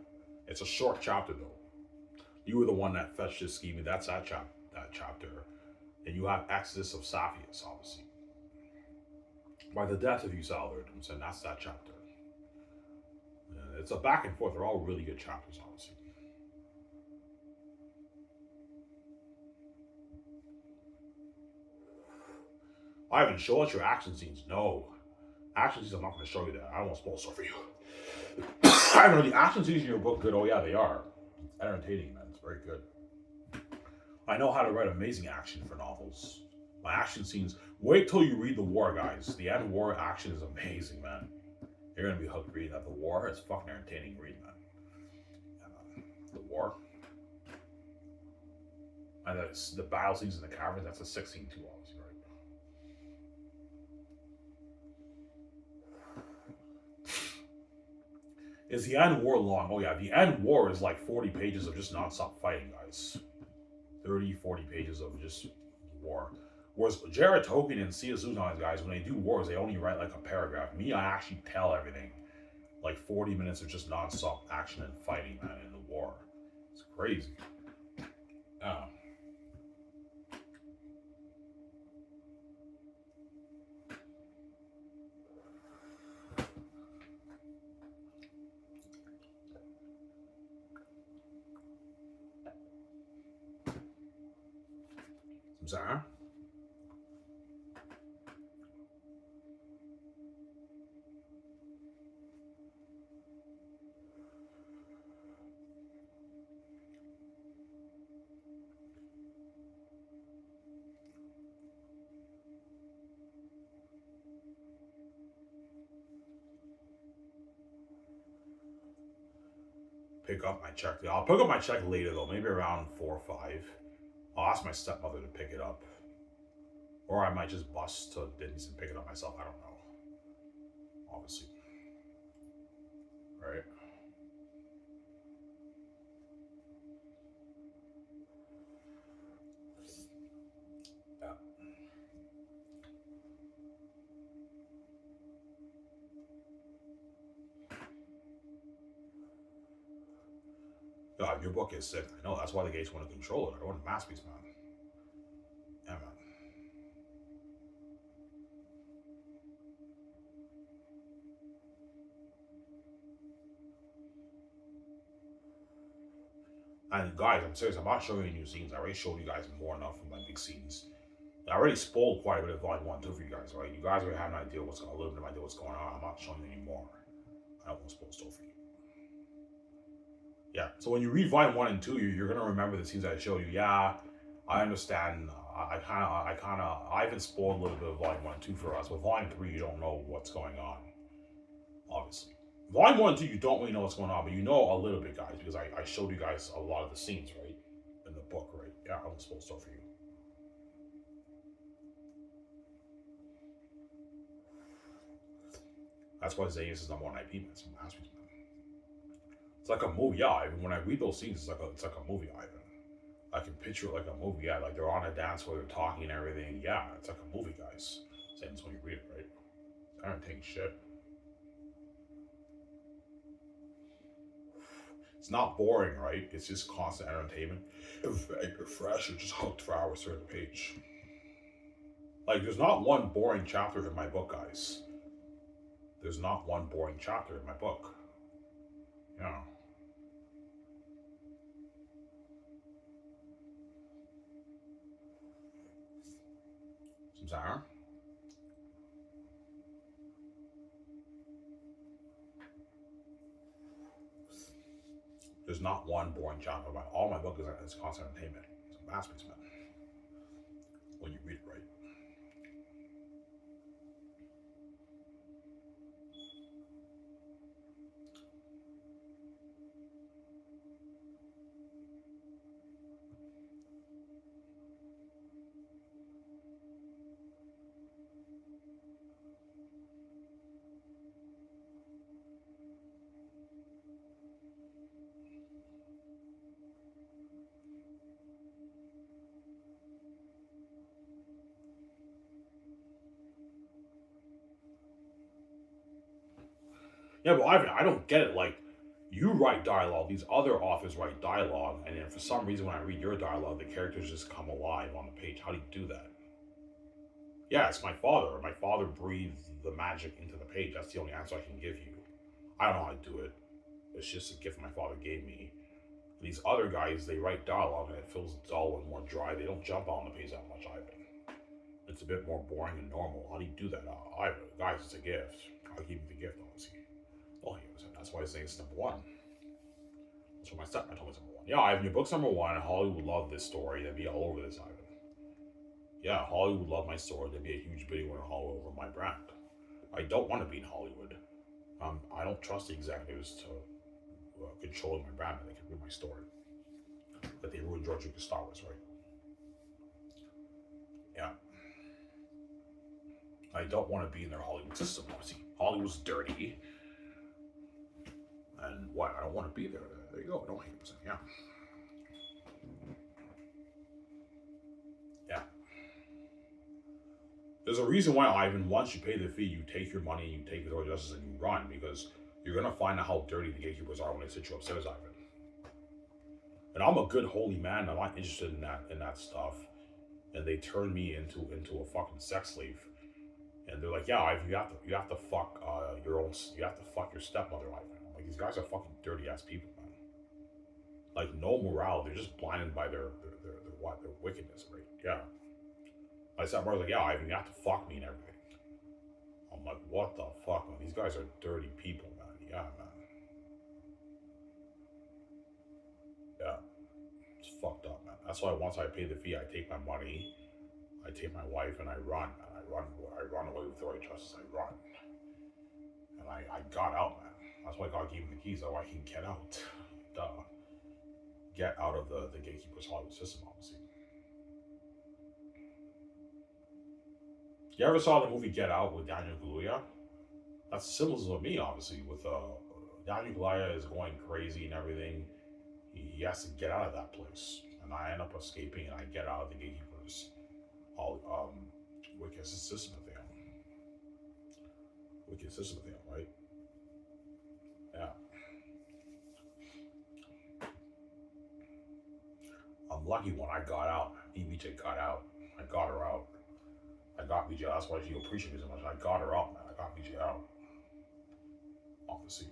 It's a short chapter though. You were the one that fetched this scheme, and that's that chapter. And you have Exodus of Saphius, obviously. By the death of Usalard, I'm saying that's that chapter. It's a back and forth. They're all really good chapters, obviously. I haven't showed your action scenes. No. Action scenes, I'm not going to show you that. I won't spoil stuff for you. I don't know, the action scenes in your book good? Oh yeah, they are. It's entertaining, man. It's very good. I know how to write amazing action for novels. My action scenes, wait till you read The War, guys. The end war action is amazing, man. You're going to be hooked reading that. The War is fucking entertaining read, man. The War. And the battle scenes in the caverns, that's a 16 too, obviously, right? Is the end war long? Oh yeah, the end war is like 40 pages of just non-stop fighting, guys. 30, 40 pages of just war. Whereas Jared Tolkien and C.S. Lewis, guys, when they do wars, they only write like a paragraph. Me, I actually tell everything. Like 40 minutes of just non-stop action and fighting, man, in the war. It's crazy. I'm sorry. Pick up my check. I'll pick up my check later though, maybe around 4 or 5. I'll ask my stepmother to pick it up. Or I might just bust to Disney's and pick it up myself. I don't know. Obviously. Right? Yeah. God, your book is sick. I know. That's why the gates want to control it. I want a masterpiece, man. Yeah, man. And guys, I'm serious. I'm not showing you new scenes. I already showed you guys more enough of my big scenes. I already spoiled quite a bit of volume 1 2 for you guys, right? You guys already have an idea what's going, a little bit of idea what's going on. I'm not showing you anymore. I don't want to spoil stuff for you. Yeah. So when you read volume 1 and 2, you're gonna remember the scenes I showed you. Yeah, I understand. I even spoiled a little bit of volume 1 and 2 for us. But volume 3, you don't know what's going on. Obviously, volume 1 and 2, you don't really know what's going on, but you know a little bit, guys, because I showed you guys a lot of the scenes, right, in the book, right? Yeah, I won't spoil stuff for you. That's why Xanus is number 1 IP, man. It's a masterpiece, man. It's like a movie. Yeah, when I read those scenes, it's like a movie, Ivan. I can picture it like a movie. Yeah, like they're on a dance floor, they're talking and everything. Yeah, it's like a movie, guys. Same as when you read it, right? I don't take shit. It's not boring, right? It's just constant entertainment. If you're fresh, you're just hooked for hours through the page. Like, there's not one boring chapter in my book, guys. There's not one boring chapter in my book. Yeah. Samsara? There's not one boring chapter. All my book is constant entertainment. It's a masterpiece, man. When you read it right. Yeah, but I don't get it. Like, you write dialogue, these other authors write dialogue, and then for some reason, when I read your dialogue, the characters just come alive on the page. How do you do that? Yeah, it's my father. My father breathed the magic into the page. That's the only answer I can give you. I don't know how to do it. It's just a gift my father gave me. These other guys, they write dialogue and it feels dull and more dry. They don't jump on the page that much either. It's a bit more boring and normal. How do you do that? Guys, it's a gift. I'll give you the gift, honestly. Oh, that's why I say it's number 1. That's what my stepmom told me it's number 1. Yeah, Ivan, your book's number 1. Hollywood would love this story. They'd be all over this, Ivan. Yeah, Hollywood would love my story. There'd be a huge bidding war in Hollywood over my brand. I don't want to be in Hollywood. I don't trust the executives to control my brand and they can ruin my story. But they ruined George Lucas' Star Wars, right? Yeah. I don't want to be in their Hollywood system, obviously. Hollywood's dirty. And what? I don't want to be there. There you go. I don't 100%. Yeah. Yeah. There's a reason why, Ivan, once you pay the fee, you take your money, you take the door justice, and you run, because you're going to find out how dirty the gatekeepers are when they sit you upstairs, Ivan. And I'm a good holy man. I'm not interested in that stuff. And they turn me into a fucking sex slave. And they're like, yeah, Ivan, you have to fuck you have to fuck your stepmother, Ivan. I'm like, these guys are fucking dirty ass people, man. Like, no morale. They're just blinded by their wickedness, right? Yeah. My stepmother's like, yeah, Ivan, you have to fuck me and everything. I'm like, what the fuck, man? These guys are dirty people, man. Yeah, man. Yeah. It's fucked up, man. That's why once I pay the fee, I take my money, I take my wife, and I run. And I run away with authority justice. I run. And I got out, man. That's why God gave me the keys, so I can get out. Duh. Get out of the gatekeeper's Hollywood system, obviously. You ever saw the movie Get Out with Daniel Kaluuya? That's symbolism of me, obviously. With Daniel Kaluuya is going crazy and everything. He has to get out of that place, and I end up escaping, and I get out of the gatekeepers. All wicked system of them, wicked system of them, right? Yeah, I'm lucky when I got out. BJ got out. I got her out. I got BJ. That's why she appreciates me so much. I got her out, man. I got BJ out off the seat.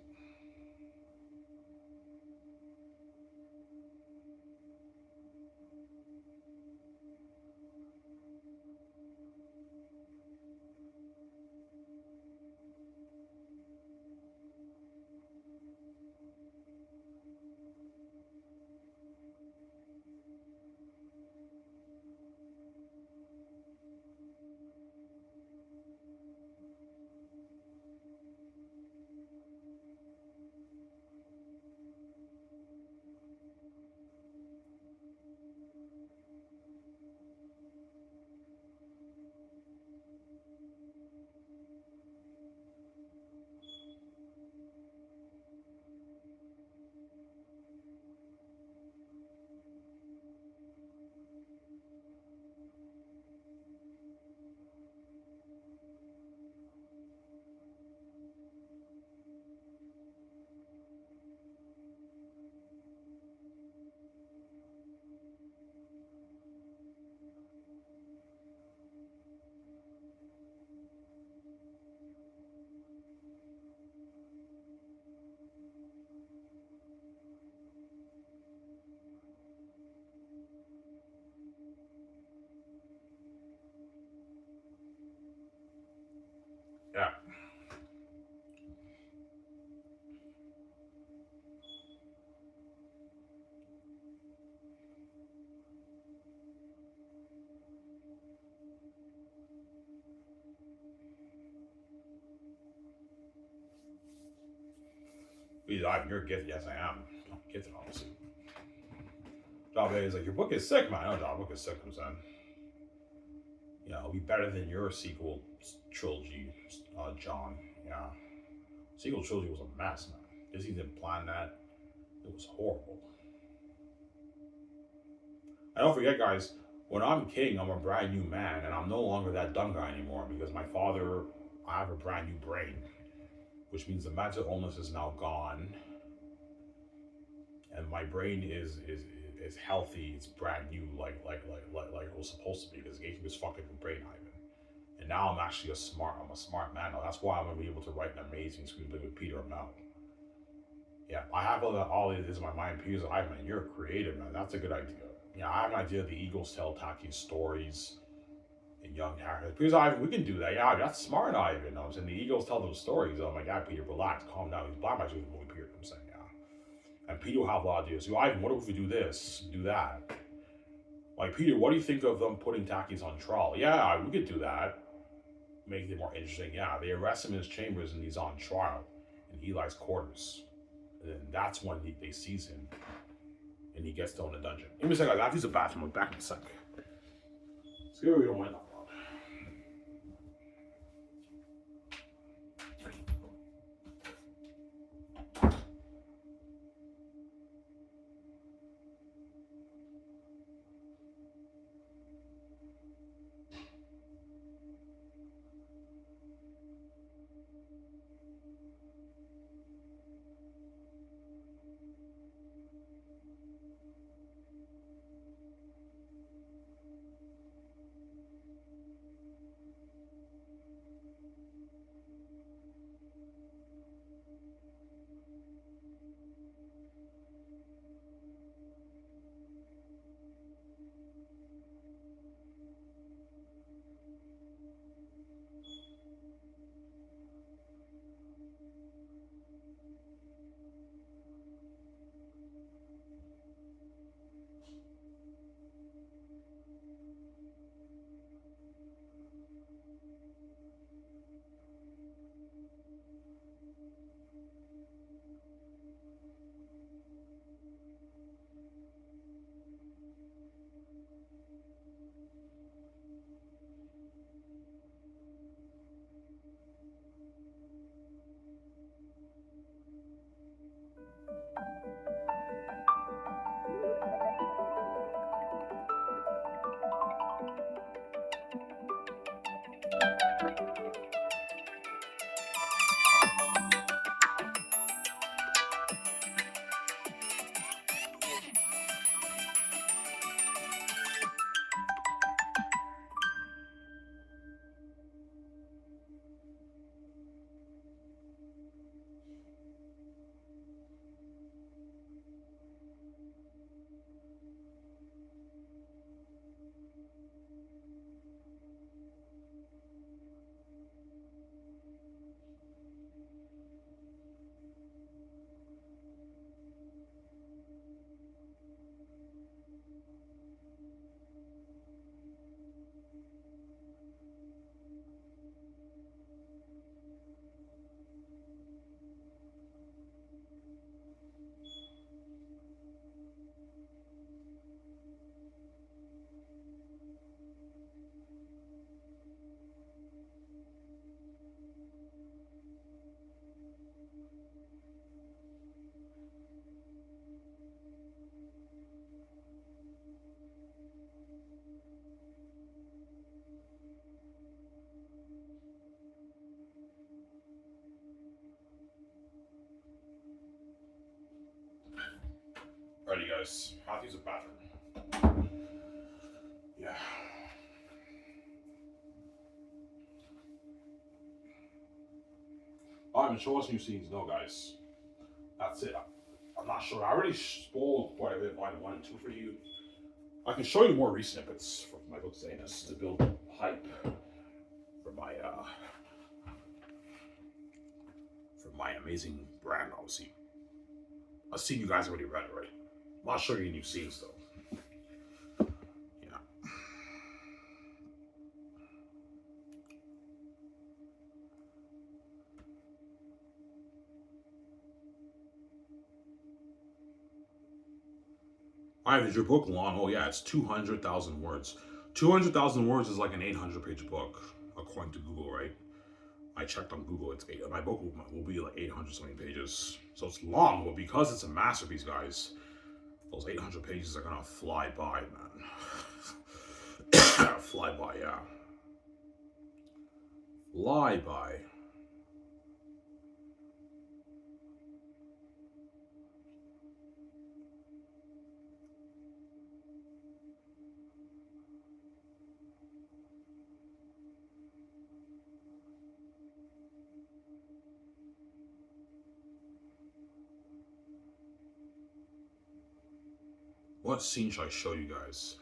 Yeah, you're gifted. Yes, I am. I'm gifted, honestly. Job A is like, your book is sick, man. I know Job book is sick, I'm saying. Yeah, it'll be better than your sequel trilogy, John. Yeah. Sequel trilogy was a mess, man. Disney didn't plan that. It was horrible. And don't forget, guys, when I'm king, I'm a brand new man, and I'm no longer that dumb guy anymore because my father, I have a brand new brain, which means the mental illness is now gone, and my brain is healthy. It's brand new, like it was supposed to be because it gave me this fucking brain, Ivan. And now I'm a smart man. Now that's why I'm gonna be able to write an amazing screenplay with Peter and Mel. Yeah, I have all of this in my mind. Peter's like, man, you're creative, man. That's a good idea. Yeah, I have an idea. The Eagles tell tacky stories and young characters. Peter's like, Ivan, we can do that. Yeah, that's smart, Ivan. I'm saying the Eagles tell those stories. I'm like, yeah, Peter, relax, calm down. He's blind by the movie, Peter. I'm saying, yeah. And Peter will have a lot of ideas. So, Ivan, what if we do this, do that? Like, Peter, what do you think of them putting Takis on trial? Yeah, we could do that. Make it more interesting. Yeah, they arrest him in his chambers and he's on trial in Eli's quarters. And then that's when they seize him and he gets thrown in the dungeon. Give me a second, guys. I have to use the bathroom. I'll be back in a sec. See what we don't mind. Alrighty, guys. How to use a bathroom. Yeah. I haven't shown us new scenes, no, guys. That's it. I'm not sure. I already spoiled quite a bit of Volume 1 and 2 for you. I can show you more recent snippets from my book Xanus to build hype for my amazing brand, obviously. A scene you guys already read, right? I'm not showing you new scenes though. Yeah. Alright, is your book long? Oh yeah, it's 200,000 words. 200,000 words is like an 800-page book, according to Google, right? I checked on Google. My book will be like 800 something pages, so it's long. But because it's a masterpiece, guys, those 800 pages are gonna fly by, man. Fly by, yeah. Fly by. What scene should I show you guys?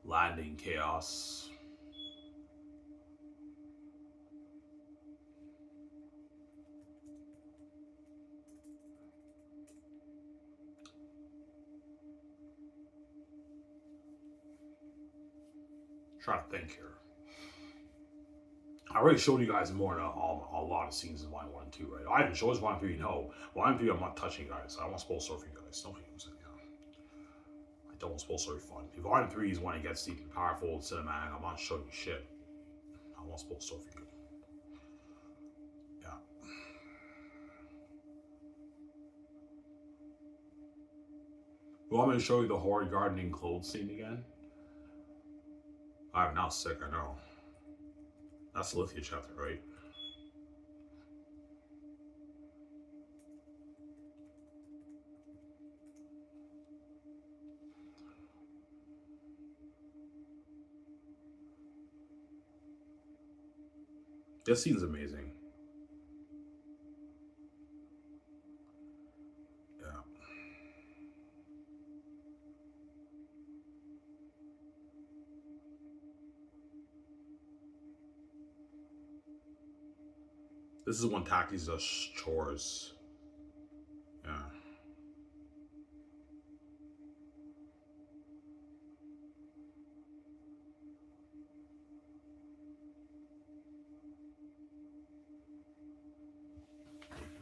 Landing chaos. Trying to think here. I already showed you guys more than a lot of scenes in Volume 1 and 2, right? I haven't showed Volume 3, no. Volume 3, I'm not touching, guys. I don't want to spoil story for you guys. No, I don't want to spoil story fun. If Volume 3 is when it gets deep and powerful and cinematic, I'm not showing you shit. I want to spoil story for you. Yeah. You want me to show you the horror gardening clothes scene again? I'm now sick, I know. That's the Lithia chapter, right? This scene's amazing. Yeah. This is when Taki's does chores. Yeah.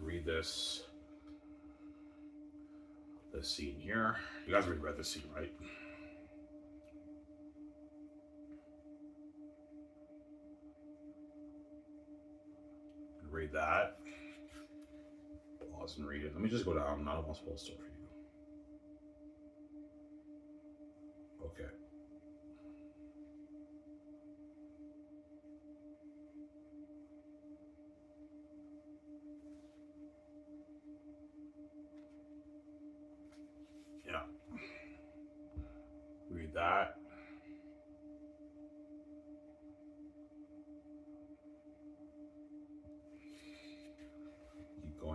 Read this scene here. You guys already read this scene, right? Read that. Pause and read it. Let me just go down. None of us will start for you. Okay. Yeah.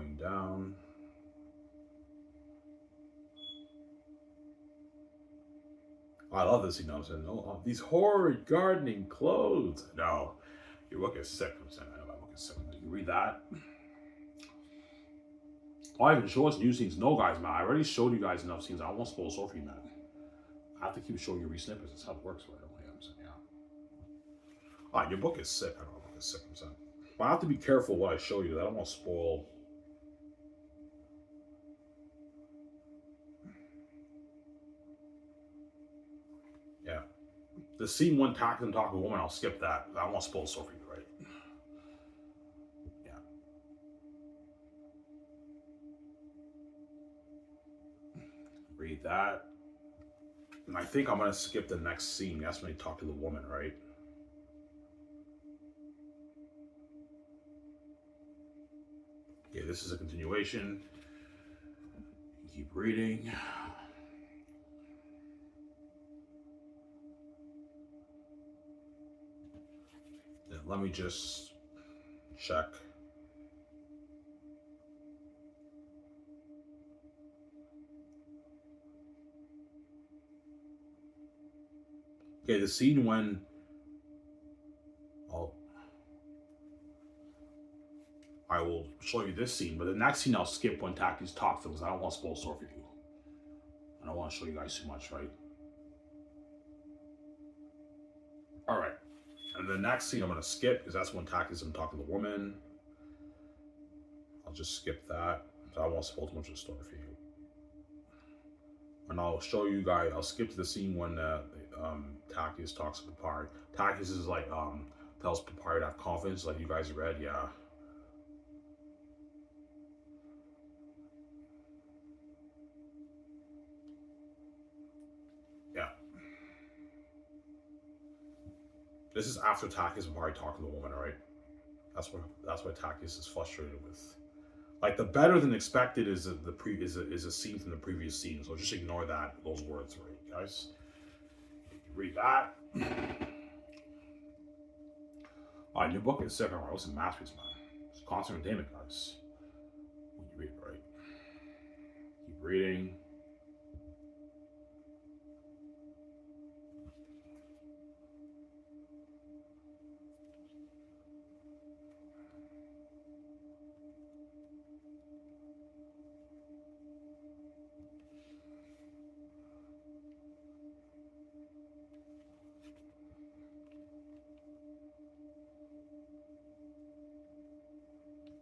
going down. I love this scene. I'm saying, oh, these horrid gardening clothes. No, your book is sick. I'm saying, I know that book is sick. You read that. Oh, I even show us new scenes. No, guys, man, I already showed you guys enough scenes. I won't spoil so for you, man. I have to keep showing you re-snippets. That's how it works, right? I'm saying, yeah. Your book is sick. I know the book is sick. I'm saying, but I have to be careful what I show you. I don't want to spoil. Yeah. The scene when Tack and talk to a woman, I'll skip that. I don't want to spoil so for you, right? Yeah. Read that. And I think I'm going to skip the next scene. That's when he talk to the woman, right? Okay, this is a continuation. Keep reading. Then let me just check. Okay, the scene when I will show you this scene, but the next scene I'll skip when Taki's talk to because I don't want to spoil story for you. I don't want to show you guys too much, right? All right. And the next scene I'm going to skip because that's when Taki's going to talk to the woman. I'll just skip that. So I won't spoil too much of the story for you. And I'll show you guys, I'll skip to the scene when Takis talks to Papari. Takis is like, tells Papari to have confidence, like you guys read, yeah. Yeah. This is after Takis and Papari talking to the woman, right? That's why Takis is frustrated with. Like the better than expected is a scene from the previous scene, so just ignore those words, right, guys? Read that. Alright, your book is sick. Alright, what's a masterpiece, man? It's constant entertainment, guys. When you read it, right? Keep reading.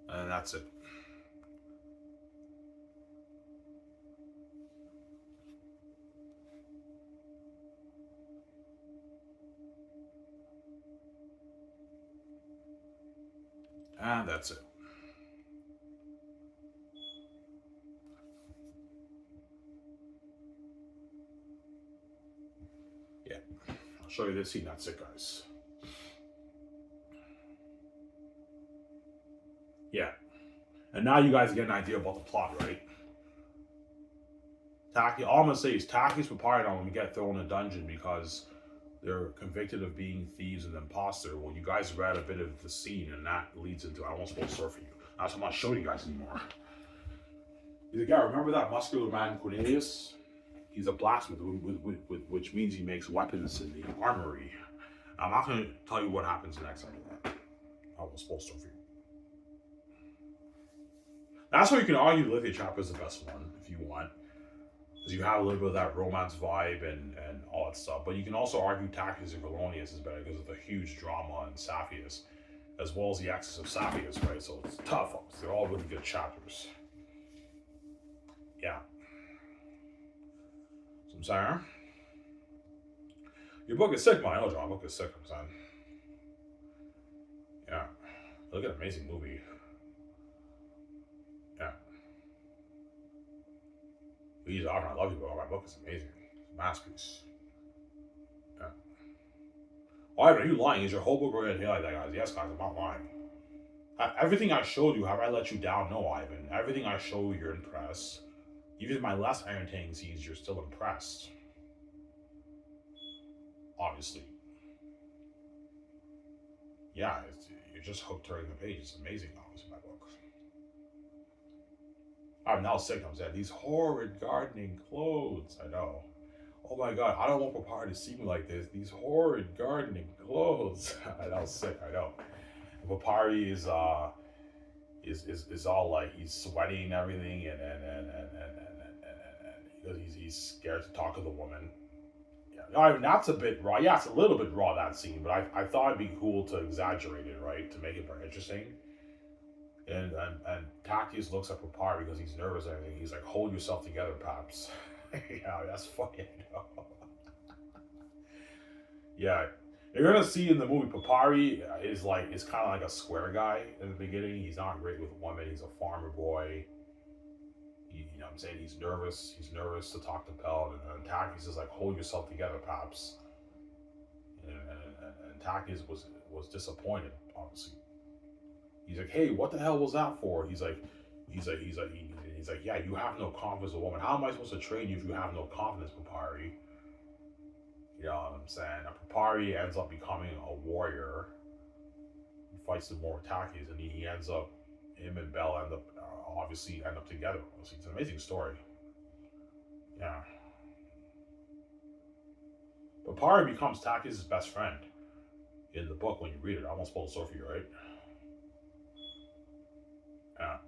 And that's it. And that's it. Yeah. I'll show you this scene. That's it, guys. Yeah. And now you guys get an idea about the plot, right? Taki, all I'm gonna say is Taki's Papari on when we get thrown in a dungeon because they're convicted of being thieves and imposter. Well, you guys read a bit of the scene, and that leads into I won't spoil story for you. That's why I'm not showing you guys anymore. He's like, yeah, remember that muscular man Cornelius? He's a blacksmith, which means he makes weapons in the armory. I'm not going to tell you what happens next after that. I won't spoil story for you. That's where you can argue the Lithia chapter is the best one if you want. Because you have a little bit of that romance vibe and all that stuff. But you can also argue Tacitus and Polonius is better because of the huge drama in Saphius, as well as the excess of Saphius, right? So it's tough. They're all really good chapters. Yeah. So I'm saying, your book is sick, man. I know, John. My book is sick, I'm saying. Yeah. Look at an amazing movie. Yeah. Please, I love you, bro. My book is amazing. It's a masterpiece. Yeah. Oh, Ivan, are you lying? Is your whole book going to hit like that, guys? Yes, guys, I'm not lying. Everything I showed you, have I let you down? No, Ivan. Everything I show you, you're impressed. Even my less entertaining scenes, you're still impressed. Obviously. Yeah, you're just hooked turning the page. It's amazing, obviously, my book. I'm now sick. I'm saying these horrid gardening clothes. I know. Oh my god, I don't want Papari to see me like this. These horrid gardening clothes. I know, sick. I know. Papari is all like he's sweating and everything, and he's scared to talk to the woman. Yeah, no, I mean that's a bit raw. Yeah, it's a little bit raw that scene, but I thought it'd be cool to exaggerate it, right, to make it more interesting. And Takis looks at Papari because he's nervous and everything. He's like, "Hold yourself together, Paps." Yeah, that's funny. Yeah, you're gonna see in the movie Papari is kind of like a square guy in the beginning. He's not great with women. He's a farmer boy. You know what I'm saying? He's nervous. He's nervous to talk to Pell. And Takis is like, hold yourself together, Paps. And Takis was disappointed, obviously. He's like, hey, what the hell was that for? He's like, yeah, you have no confidence in a woman. How am I supposed to train you if you have no confidence, Papari? You know what I'm saying? And Papari ends up becoming a warrior. He fights the more Takis, and he ends up, him and Bell end up, obviously end up together. It's an amazing story. Yeah. Papari becomes Takis' best friend in the book when you read it. I won't spoil the story for you, right? Yeah.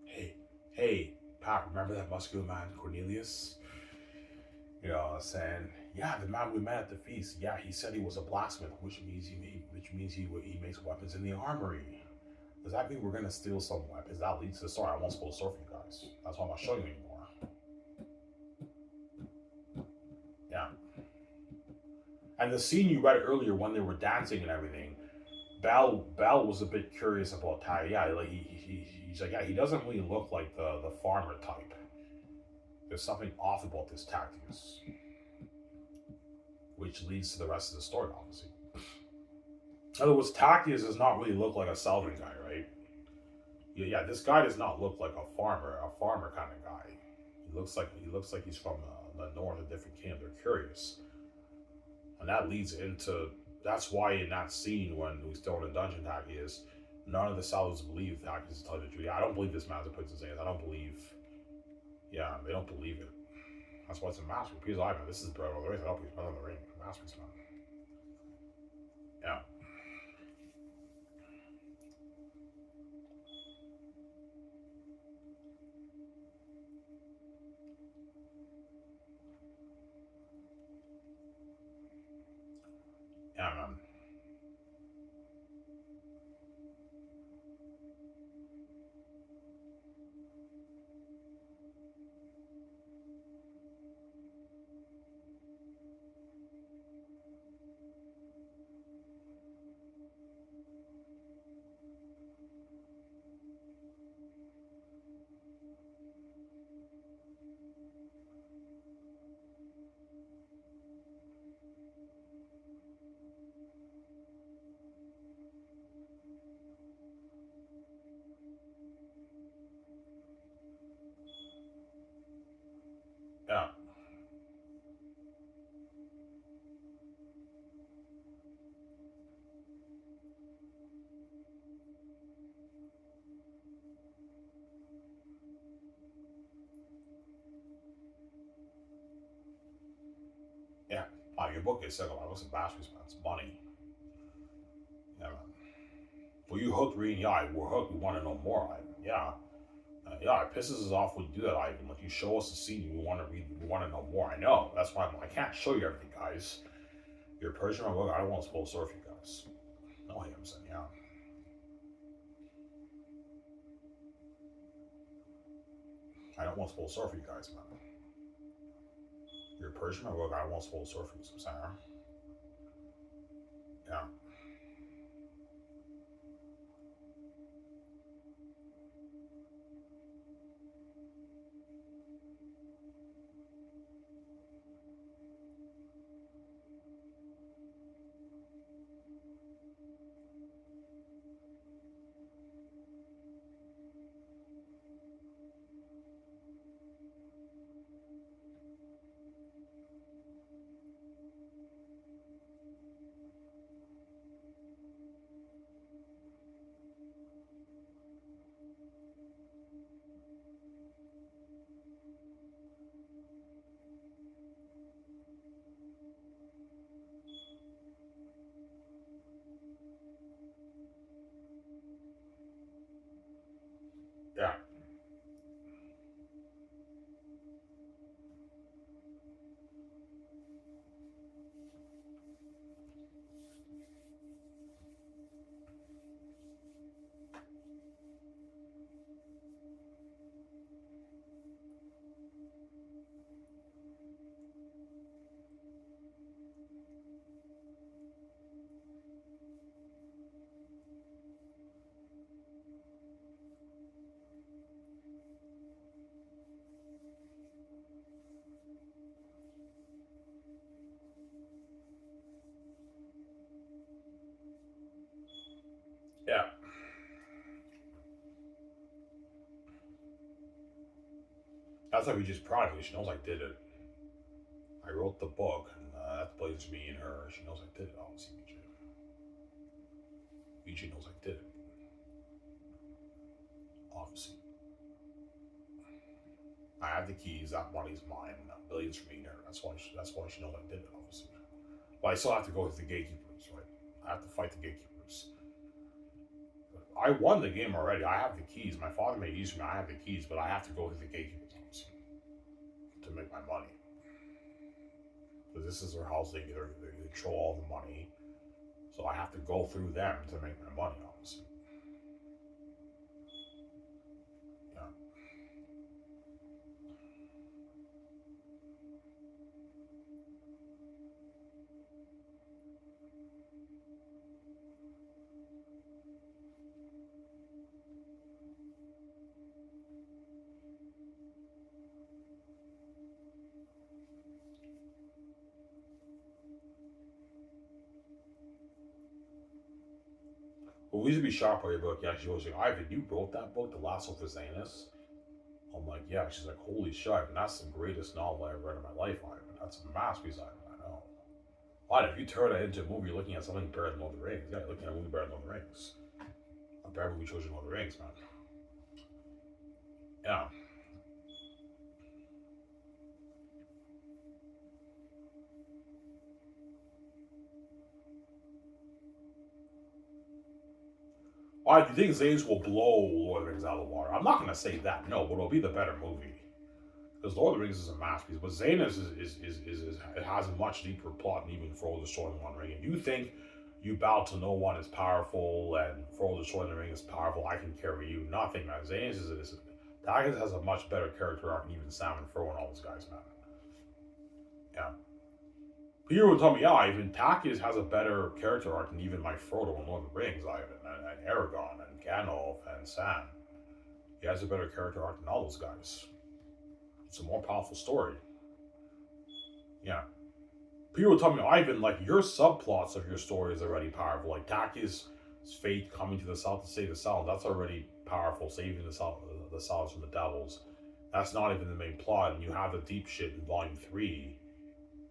Hey, hey, Pat, remember that muscular man, Cornelius? You know what I'm saying? Yeah, the man we met at the feast. Yeah, he said he was a blacksmith, which means he makes weapons in the armory. Does that mean we're gonna steal some weapons? That leads to the story. I won't spoil the story for you guys. That's why I'm not showing you anymore. Yeah. And the scene you read earlier when they were dancing and everything, Bell was a bit curious about Ty. Yeah, like he's like, yeah, he doesn't really look like the farmer type. There's something off about this Tactius, which leads to the rest of the story, obviously. In other words, Tactius does not really look like a Selvin guy, right? Yeah, this guy does not look like a farmer kind of guy. He looks like he's from the north, a different kingdom. They're curious, and that leads into that's why in that scene when he's still in the dungeon, Tactius, none of the Selvins believe Tactius is telling the truth. Yeah, I don't believe this man's a Princess Anne. I don't believe. Yeah, they don't believe it. That's why it's a masterpiece. Because I man, this is Breath of the Ring. I don't believe Breath of the Ring. Masterpiece, man. Yeah, yeah, man. Yeah, yeah. Oh, your book is second. I was a masterpiece, man. It's money. Yeah, man. Well, you hooked reading. Yeah, we're hooked. We want to know more. Yeah. Yeah, it pisses us off when you do that, Ivan. Like you show us the scene, we want to read, we want to know more. I know. That's why I can't show you everything, guys. You're Persian, my book. I don't want to spoil the story for you guys. No, I'm saying, yeah. I don't want to spoil the story for you guys, man. You're Persian, my book. I don't want to spoil the story for you, so Sarah. Yeah, That's why we just practically. She knows I did it. I wrote the book, and that plays me and her. She knows I did it, obviously, BJ. BJ knows I did it. Obviously. I have the keys, that money's mine, and that billions for me and her. That's why she knows I did it, obviously. But I still have to go with the gatekeepers, right? I have to fight the gatekeepers. I won the game already. I have the keys. My father made it easy for me. I have the keys, but I have to go with the gatekeepers, obviously, to make my money. Because this is their house, they control all the money. So I have to go through them to make my money, obviously. Yeah. But we used to be shocked by your book. Yeah, she was like, Ivan, you wrote that book, The Last of Xanus? I'm like, yeah. She's like, holy shit, and that's the greatest novel I ever read in my life, Ivan. That's a masterpiece, Ivan. I know. Why, if you turn it into a movie, you're looking at something better than Lord of the Rings. Yeah, you're looking at a movie better than Lord of the Rings. A better movie chosen Lord of the Rings, man. Yeah. Why do you think Xanus will blow Lord of the Rings out of the water? I'm not going to say that, no, but it'll be the better movie. Because Lord of the Rings is a masterpiece, but Xanus it has a much deeper plot than even Frodo destroying the One Ring. If you think you bow to no one is powerful and Frodo destroying the ring is powerful, I can carry you. Nothing, man. Xanus Taggart has a much better character arc than even Sam and Frodo and all those guys, man. Yeah. Peter would tell me, yeah, even Takis has a better character arc than even my Frodo and Lord of the Rings, Ivan, and Aragorn, and Gandalf, and Sam. He has a better character arc than all those guys. It's a more powerful story. Yeah. Peter would tell me, Ivan, like, your subplots of your story is already powerful. Like, Takis' fate coming to the south to save the south, that's already powerful, saving the south from the devils. That's not even the main plot, and you have the deep shit in Volume 3.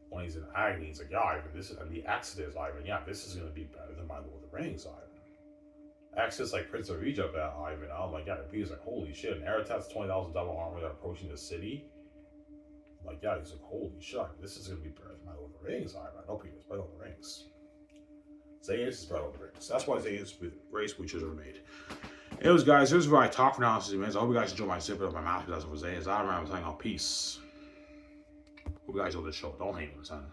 When he's in agony, he's like, yeah, Ivan, this is, and the Exodus, Ivan, yeah, this is going to be better than my Lord of the Rings, Ivan. Exodus, like Prince of Egypt, Ivan, I'm like, yeah, Peter's like, holy shit, and Aratat's 20,000 double armor that are approaching the city. I'm like, yeah, he's like, holy shit, this is going to be better than my Lord of the Rings, Ivan. I know Peter's better than the Rings. Xanus is better than the Rings. That's why Xanus is the greatest creatures ever made. Anyways, guys, here's where I talk for now. I hope you guys enjoy my snippet of my masterpiece for Xanus. I'm saying, peace. Hope you guys enjoy this show. Don't hate me, son.